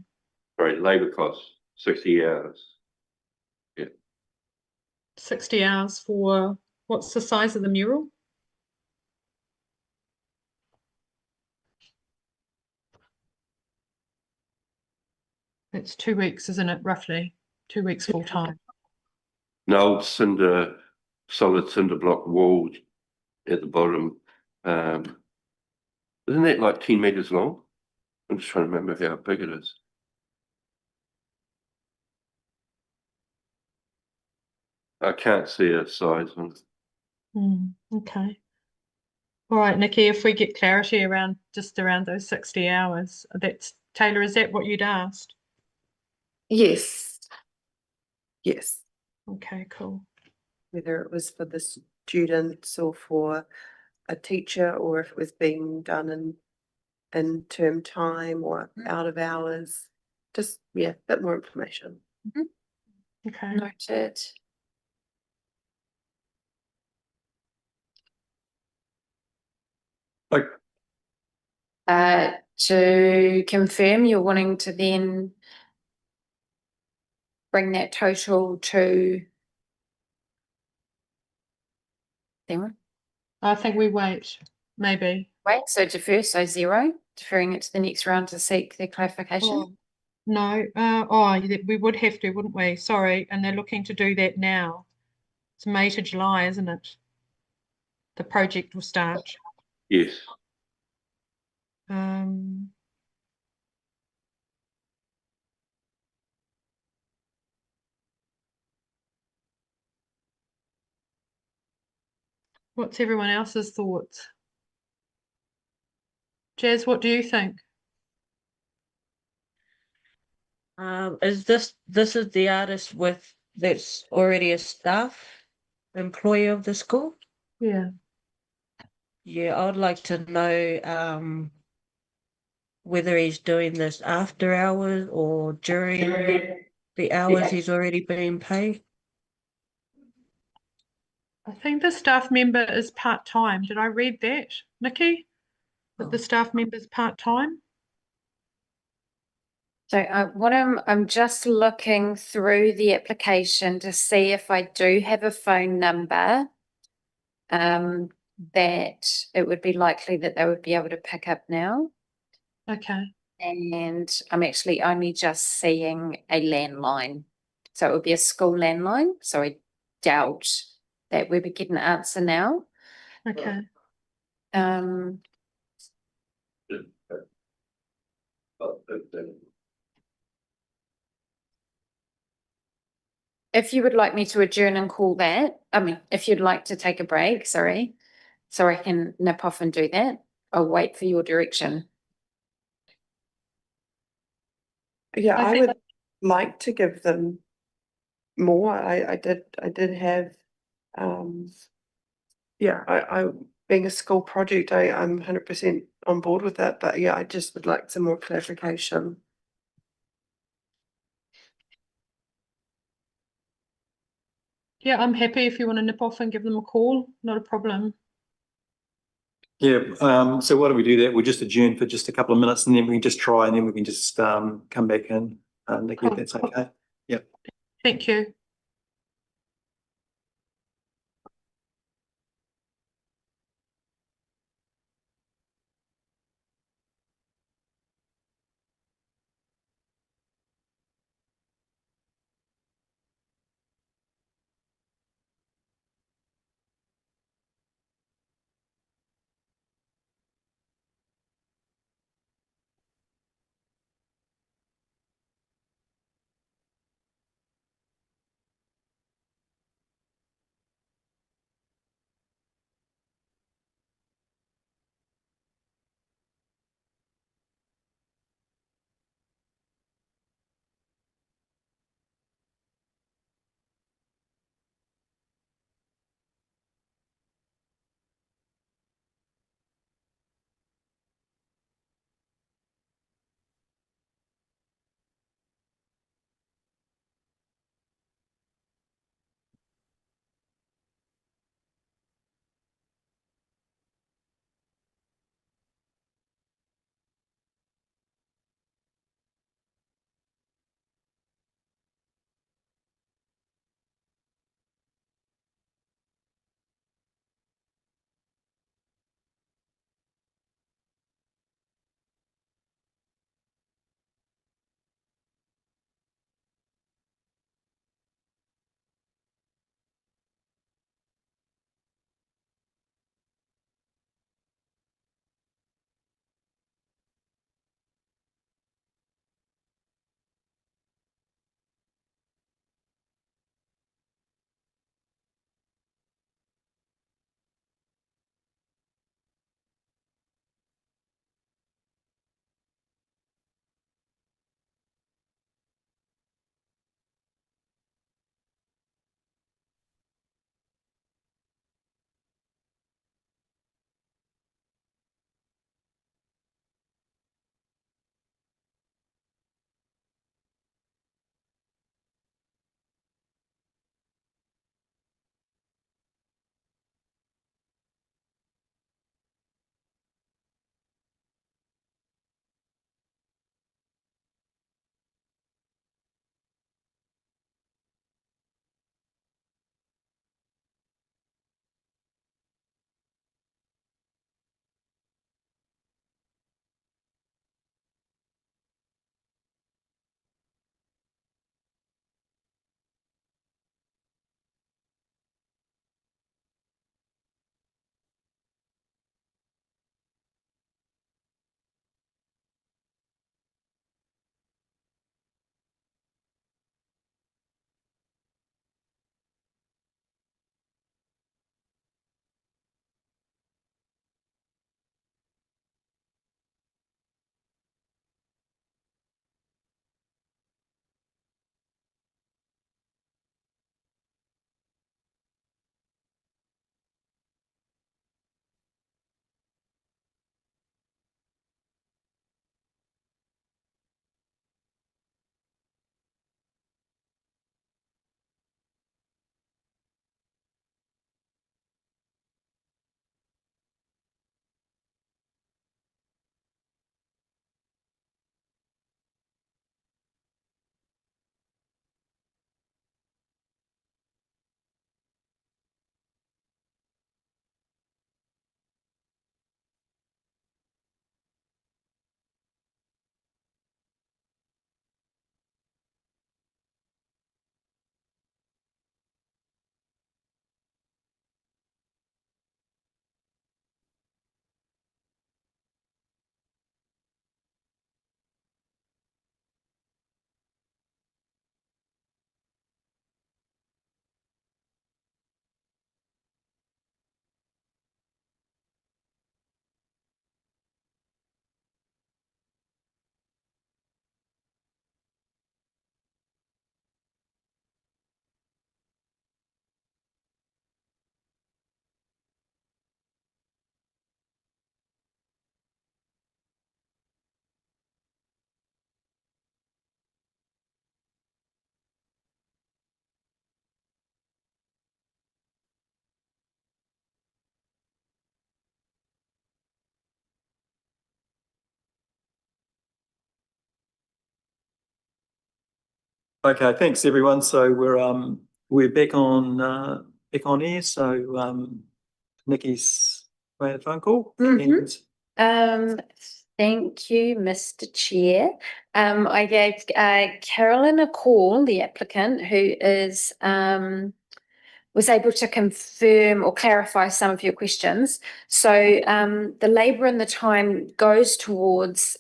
Sorry, labour costs, 60 hours. 60 hours for, what's the size of the mural? It's 2 weeks, isn't it, roughly? 2 weeks full time. An old solid cinder block wall at the bottom. Isn't that like 10 metres long? I'm just trying to remember how big it is. I can't see a size on it. Okay. All right, Nikki, if we get clarity around just around those 60 hours, that's Taylor, is that what you'd asked? Yes. Yes, Okay, cool. whether it was for the students or for a teacher, or if it was being done in term time or out of hours. Just, yeah, a bit more information. Okay. Noted. Like, To confirm, you're wanting to then bring that total to there. I think we wait, maybe. Wait, so defer, so 0, deferring it to the next round to seek the clarification. Oh, no, we would have to, wouldn't we? Sorry, and they're looking to do that now. It's May to July, isn't it? The project will start. Yes. Um, what's everyone else's thoughts? Jazz, what do you think? Is this is the artist that's already a staff employee of the school? Yeah. Yeah, I'd like to know whether he's doing this after hours or during the hours he's already being paid. I think the staff member is part-time. Did I read that, Nikki? That the staff member is part-time? So I'm just looking through the application to see if I do have a phone number that it would be likely that they would be able to pick up now. Okay. And I'm actually only just seeing a landline. So it would be a school landline. So I doubt that we would get an answer now. Okay. If you would like me to adjourn and call that, if you'd like to take a break, sorry, so I can nip off and do that, I'll wait for your direction. Yeah, I I think- would like to give them more. I did have, yeah, I being a school project, I'm 100% on board with that, but yeah, I just would like some more clarification. Yeah, I'm happy if you want to nip off and give them a call, not a problem. yeah, so why don't we do that? We'll just adjourn for just a couple of minutes and then we can just try and then we can just come back in, Nikki, if that's okay. Thank you. Okay, thanks everyone. So we're back on air. So Nikki's made a phone call. Mhm. Thank you, Mr. Chair. I gave Carolyn a call, the applicant, who is was able to confirm or clarify some of your questions. So the labour and the time goes towards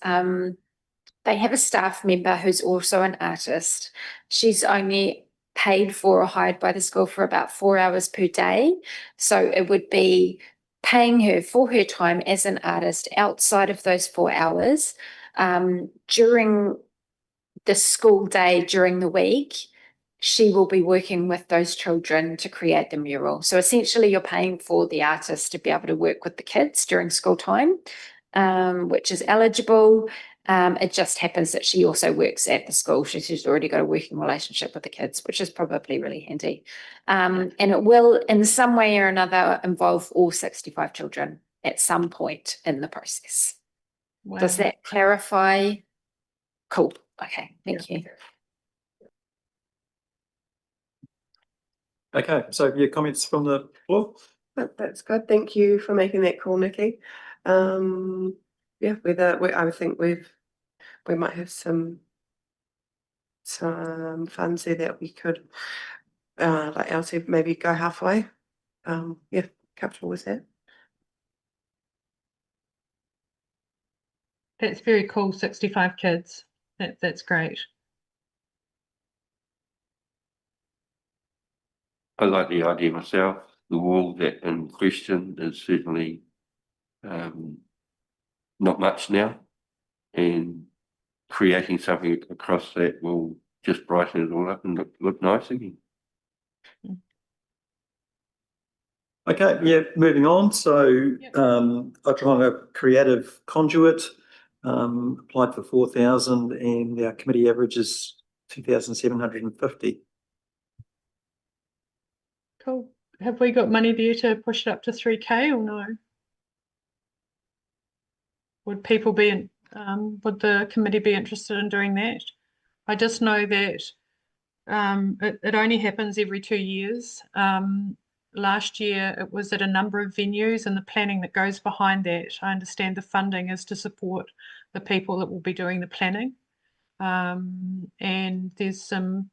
they have a staff member who's also an artist. She's only paid for or hired by the school for about 4 hours per day. So it would be paying her for her time as an artist outside of those 4 hours during the school day during the week. She will be working with those children to create the mural. So essentially you're paying for the artist to be able to work with the kids during school time, which is eligible. It just happens that she also works at the school. She's already got a working relationship with the kids, which is probably really handy. And it will in some way or another involve all 65 children at some point in the process. Wow. Does that clarify? Cool. Okay, thank you. Okay, so your comments from the floor? That's good. Thank you for making that call, Nikki. Yeah, I think we might have some funds there that we could, like Elsie, maybe go halfway. Yeah, comfortable with that. That's very cool. 65 kids. That's great. I like the idea myself. The wall that in question is certainly not much now, and creating something across that will just brighten it all up and look nice again. Okay, yeah, moving on. So Yep. Ōtorohanga Creative Conduit applied for 4,000 and our committee average is 2,750. Cool. Have we got money there to push it up to 3K or no? Would people be in, would the committee be interested in doing that? I just know that it only happens every 2 years. Last year it was at a number of venues, and the planning that goes behind that, I understand the funding is to support the people that will be doing the planning. And there's some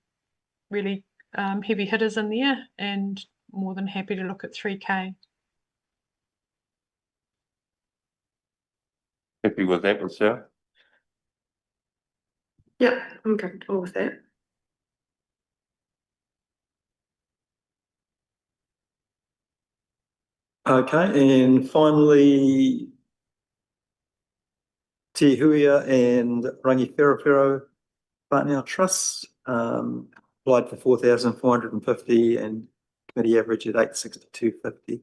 really heavy hitters in there, and more than happy to look at 3K. Happy with that myself. Yeah, I'm comfortable with that. Okay, and finally, Te Huia and Rangi Wherewhero Whānau Trust applied for 4,450 and committee average at 862.50.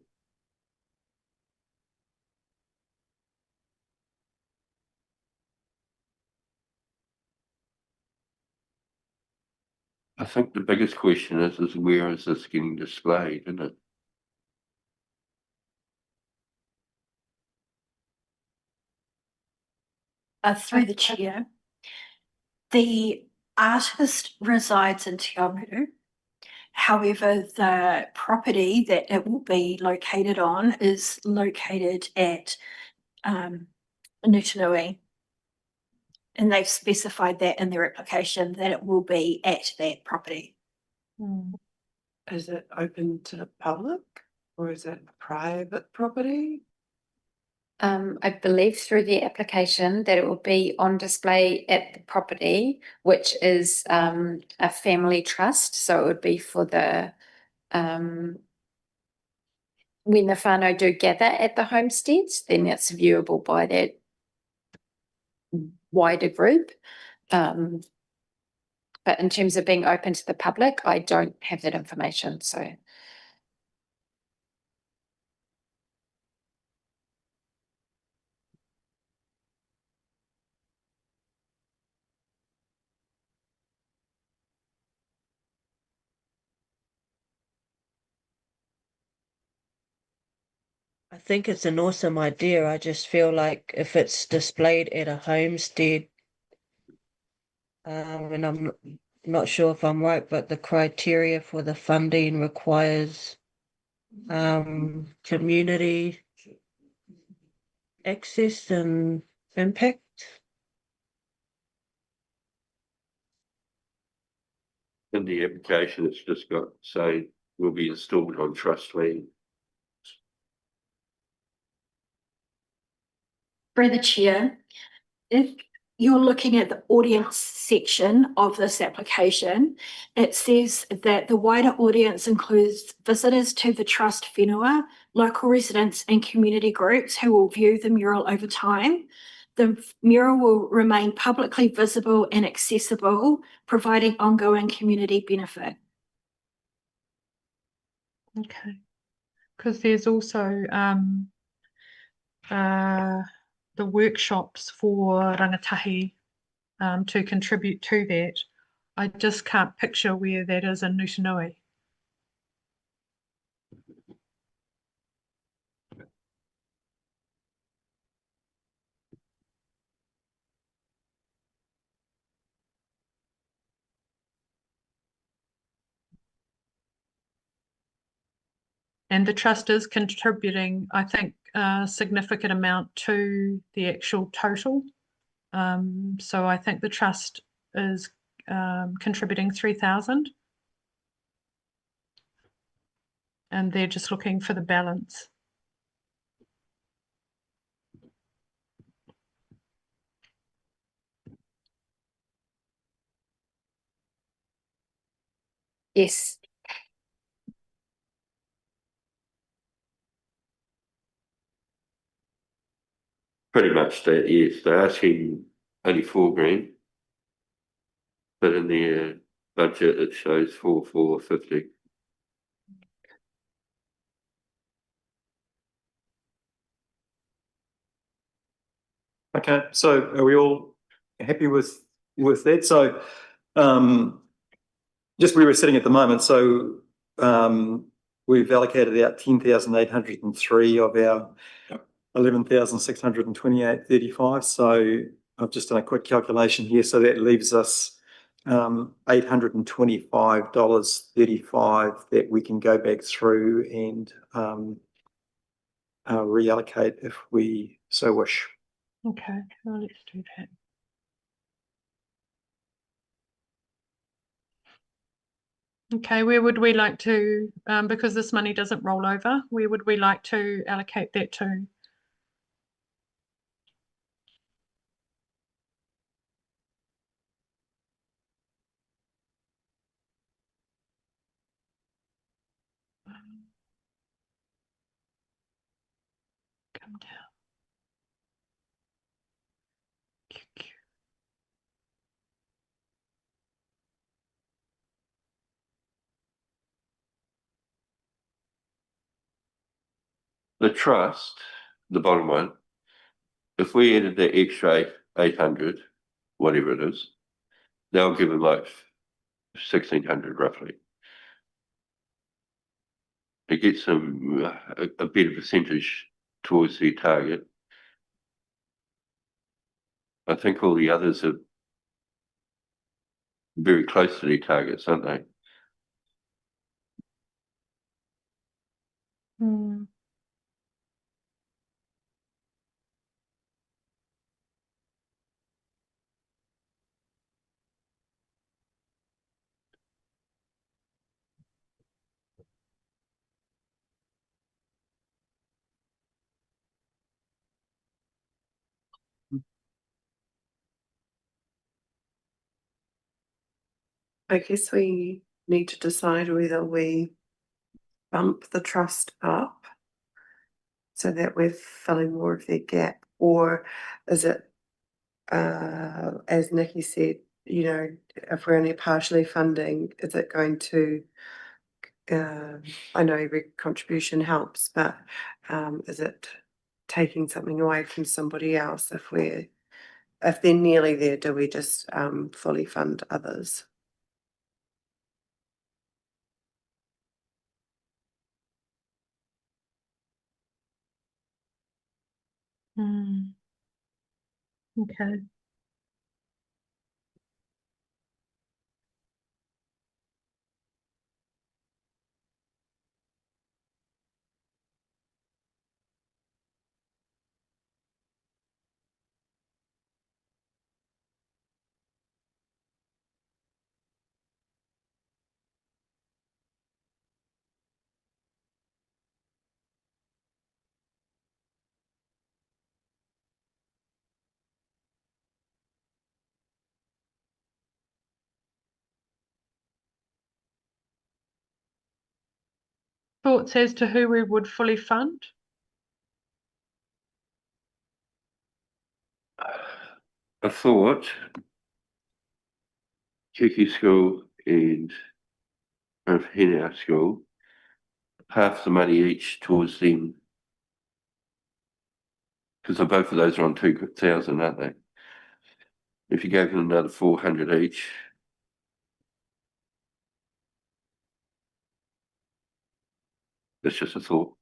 I think the biggest question is where is this getting displayed, isn't it? Through the chair, the artist resides in Te Awamutu. However, the property that it will be located on is located at Nutanui. And they've specified that in their application that it will be at that property. Is it open to the public or is it private property? I believe through the application that it will be on display at the property, which is a family trust. So it would be for the when the whānau do gather at the homesteads, then it's viewable by that wider group. But in terms of being open to the public, I don't have that information. So I think it's an awesome idea. I just feel like if it's displayed at a homestead, and not sure if I'm right, but the criteria for the funding requires community access and impact. In the application, it's just got, say, will be installed on trust land. Through the chair, if you're looking at the audience section of this application, it says that the wider audience includes visitors to the trust whenua, local residents and community groups who will view the mural over time. The mural will remain publicly visible and accessible, providing ongoing community benefit. Okay. Because there's also the workshops for rangatahi to contribute to that. I just can't picture where that is in Nutanui. And the trust is contributing, I think, a significant amount to the actual total. So I think the trust is contributing 3,000. And they're just looking for the balance. Yes. Pretty much that, yes. They're asking only $4,000. But in the budget, it shows 4,450. Okay, so are we all happy with that? So just where we're sitting at the moment, so we've allocated out 10,803 of our 11,628.35. So I've just done a quick calculation here. So that leaves us $825.35 that we can go back through and reallocate if we so wish. Okay, well, let's do that. Okay, where would we like to, because this money doesn't roll over, where would we like to allocate that to? Come down. The trust, the bottom one, if we added the extra 800, whatever it is, they'll give them like 1,600 roughly. It gets them a better percentage towards their target. I think all the others are very close to their targets, aren't they? Hmm. I guess we need to decide whether we bump the trust up so that we're filling more of their gap, or is it, as Nikki said, you know, if we're only partially funding, is it going to, I know every contribution helps, but is it taking something away from somebody else? If they're nearly there, do we just fully fund others? Hmm. Okay. thoughts as to who we would fully fund? I thought Kiki School and Henna School, half the money each towards them. Because both of those are on 2,000, aren't they? If you gave them another 400 each. That's just a thought.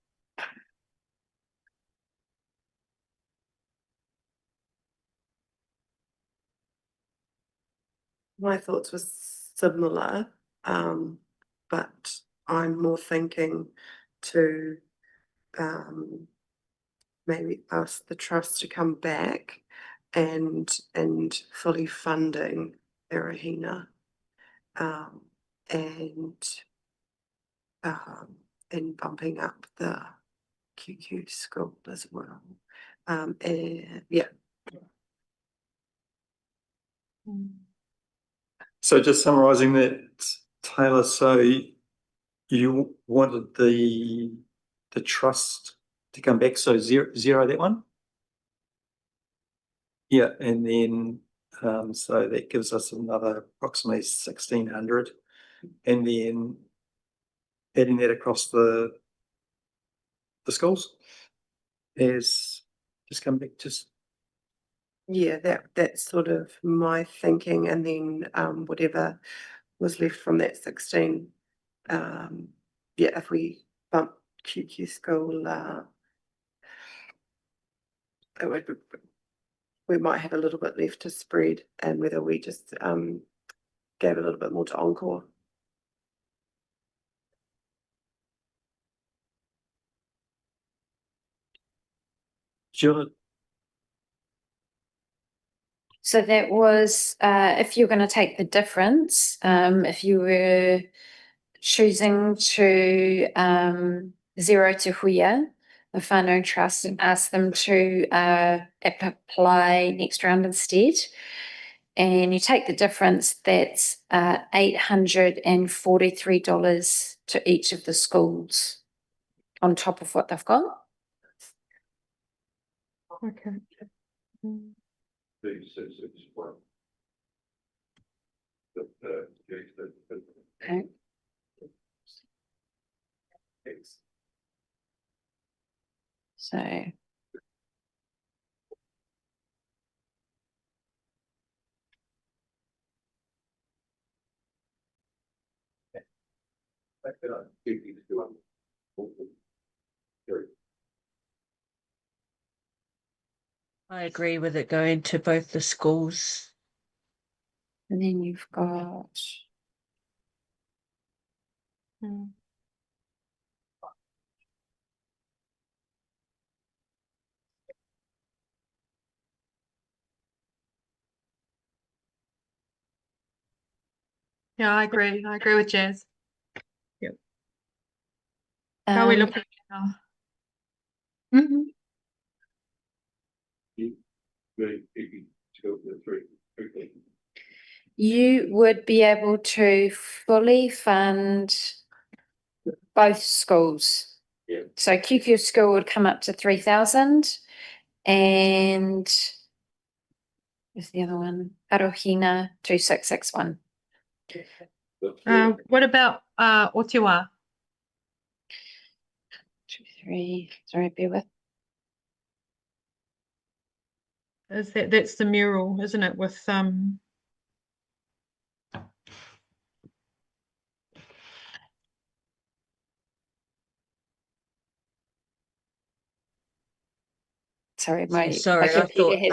My thoughts were similar, but I'm more thinking to maybe ask the trust to come back and fully funding Ōtorohanga, and bumping up the QQ school as well. And yeah. So just summarising that, Taylor, so you wanted the trust to come back, so zero that one? Yeah, and then so that gives us another approximately 1,600, and then adding that across the schools is just come back just. Yeah, that's sort of my thinking, and then whatever was left from that 16, yeah, if we bump QQ school, we might have a little bit left to spread, and whether we just gave a little bit more to Encore. Sure. So that was, if you're going to take the difference, if you were choosing to zero to Huia, the whānau trust, and ask them to apply next round instead, and you take the difference, that's $843 to each of the schools on top of what they've got. Okay. Okay. So I agree with it going to both the schools. and then you've got Mm. Yeah, I agree. I agree with Jazz. How are we looking now? mhm. You would be able to fully fund both schools. Yeah. So QQ school would come up to 3,000, and where's the other one? Ōtorohanga 2,661. What about Otiwa? 2, 3. Sorry, bear with. That's the mural, isn't it? With Sorry, my Sorry, I computer thought has.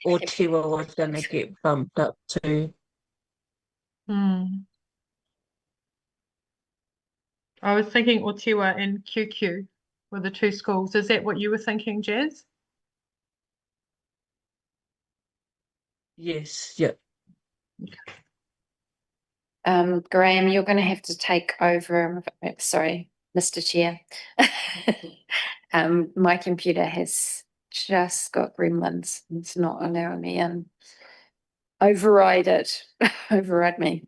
Ōtorohanga was going to get bumped up too. I was thinking Otiwa and QQ were the two schools. Is that what you were thinking, Jazz? Yes, yep. Graham, you're going to have to take over. Sorry, Mr. Chair. My computer has just got gremlins. It's not allowing me in. Override it. Override me.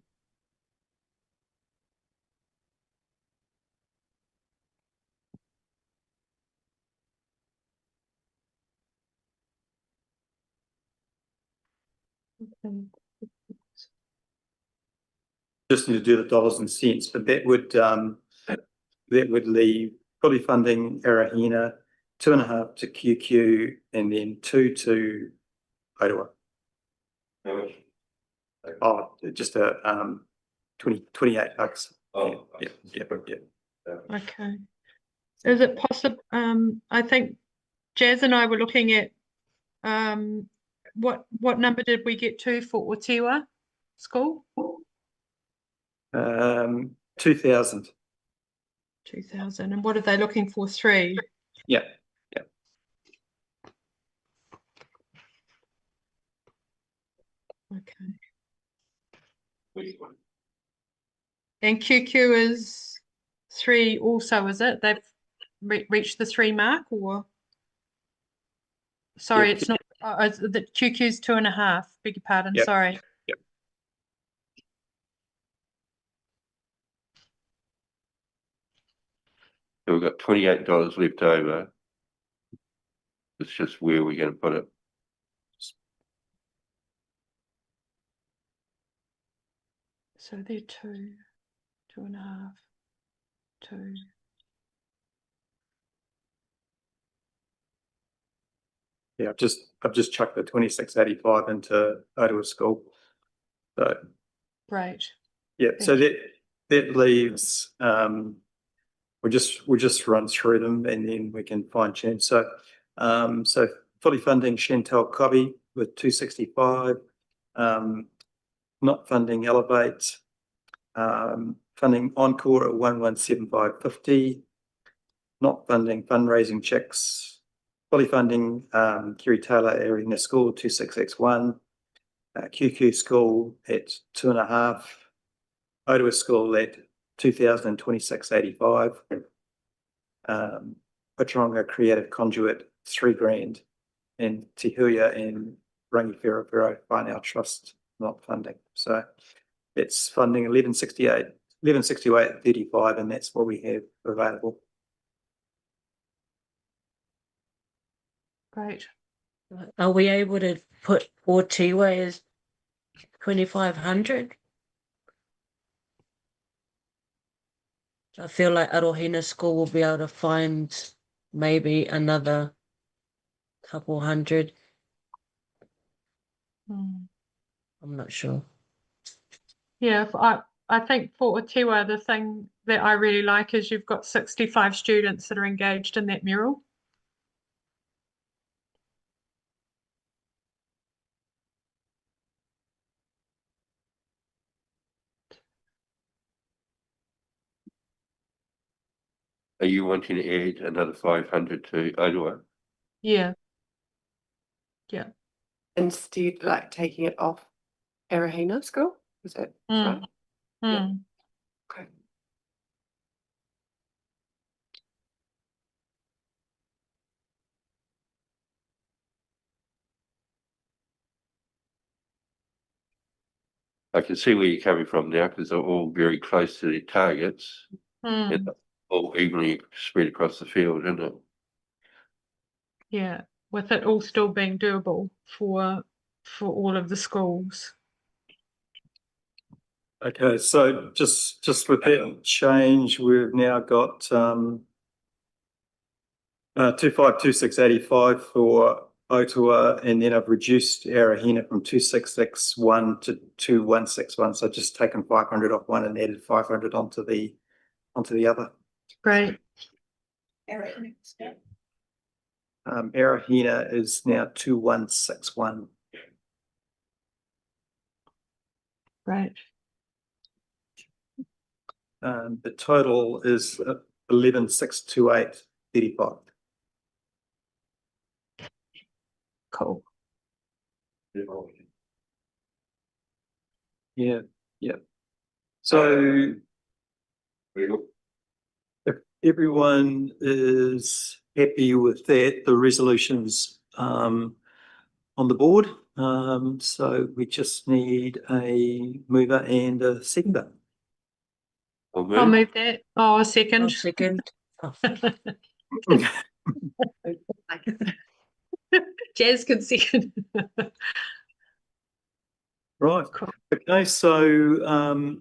Just need to do the dollars and cents, but that would leave fully funding Ōtorohanga, 2.5 to QQ, and then 2 to Ōtorohanga. How much? Oh, just a 28 bucks. Oh, Yeah. Okay. Is it possible, I think Jazz and I were looking at, what number did we get to for Ōtorohanga school? 2,000. 2,000. And what are they looking for? 3? Yeah. Okay. Which one? And QQ is 3 also, is it? They've reached the 3 mark, or? Sorry, Yeah, it's not, the QQ's 2.5, beg your pardon, Yep. sorry. So we've got $28 left over. It's just where we're going to put it. So they're 2, 2.5, 2. Yeah, I've just chucked the 26.85 into Ōtorohanga school. So Great. yeah, so Thank that leaves we'll just run through them and then we can fine tune. So so fully funding Chantal Cobby with 265, not funding Elevate, funding Encore at 1175.50, not funding fundraising checks, fully funding Kerry Taylor Area School 2661, QQ School at 2.5, Ōtorohanga School at 2,026.85, Ōtorohanga Creative Conduit $3,000, and Te Huia and Rangiwhero Whānau Trust not funding. So it's funding 1168.35, and that's what we have available. Great. Are we able to put Ōtorohanga as 2,500? I feel like Ōtorohanga school will be able to find maybe another couple hundred. I'm not sure. Yeah, I think for Ōtorohanga, the thing that I really like is you've got 65 students that are engaged in that mural. Are you wanting to add another 500 to Ōtorohanga? Yeah. Instead, like taking it off Ōtorohanga school, is that right? Yeah. Okay. I can see where you're coming from now because they're all very close to their targets and all evenly spread across the field, isn't it? Yeah, with it all still being doable for all of the schools. Okay, so just with that change, we've now got 2526.85 for Ōtorohanga, and then I've reduced Ōtorohanga from 2661 to 2161. So I've just taken 500 off one and added 500 onto the other. Great. Ōtorohanga is now 2161. Right. The total is 11,628.35. Cool. Yeah. So if everyone is happy with that, the resolution's on the board. So we just need a mover and a seconder. I'll move that. Oh, a second. Second. Oh. Jazz can second. Right. Cool. Okay, so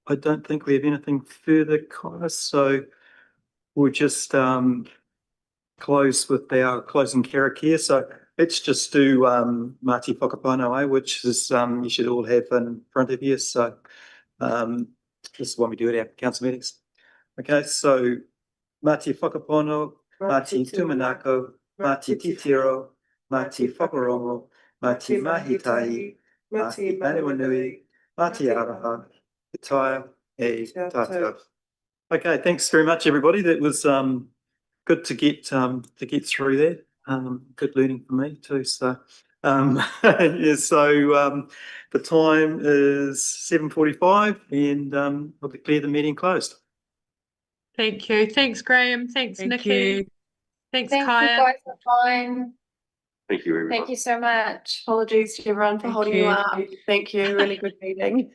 I don't think we have anything further, Kyla, so we'll just close with our closing karakia. So let's just do Mati Whakapono, which is you should all have in front of you. So this is what we do at our council meetings. Okay, so Mati Whakapono, Mati Tumanako, Mati Titiro, Mati Whakarongo, Mati Mahitai, Mati Manuanui, Mati Araha, Itaia, e Tato. Okay, thanks very much, everybody. That was good to get through that. Good learning for me too. So yeah, so the time is 7:45 and I'll declare the meeting closed. Thank you. Thanks, Graham. Thanks, Thank Nikki. you. Thanks, Thank you Kaya. guys for joining. Thank you, everyone. Thank you so much. Apologies to everyone for Thank holding you you. up. Thank you. Really good meeting.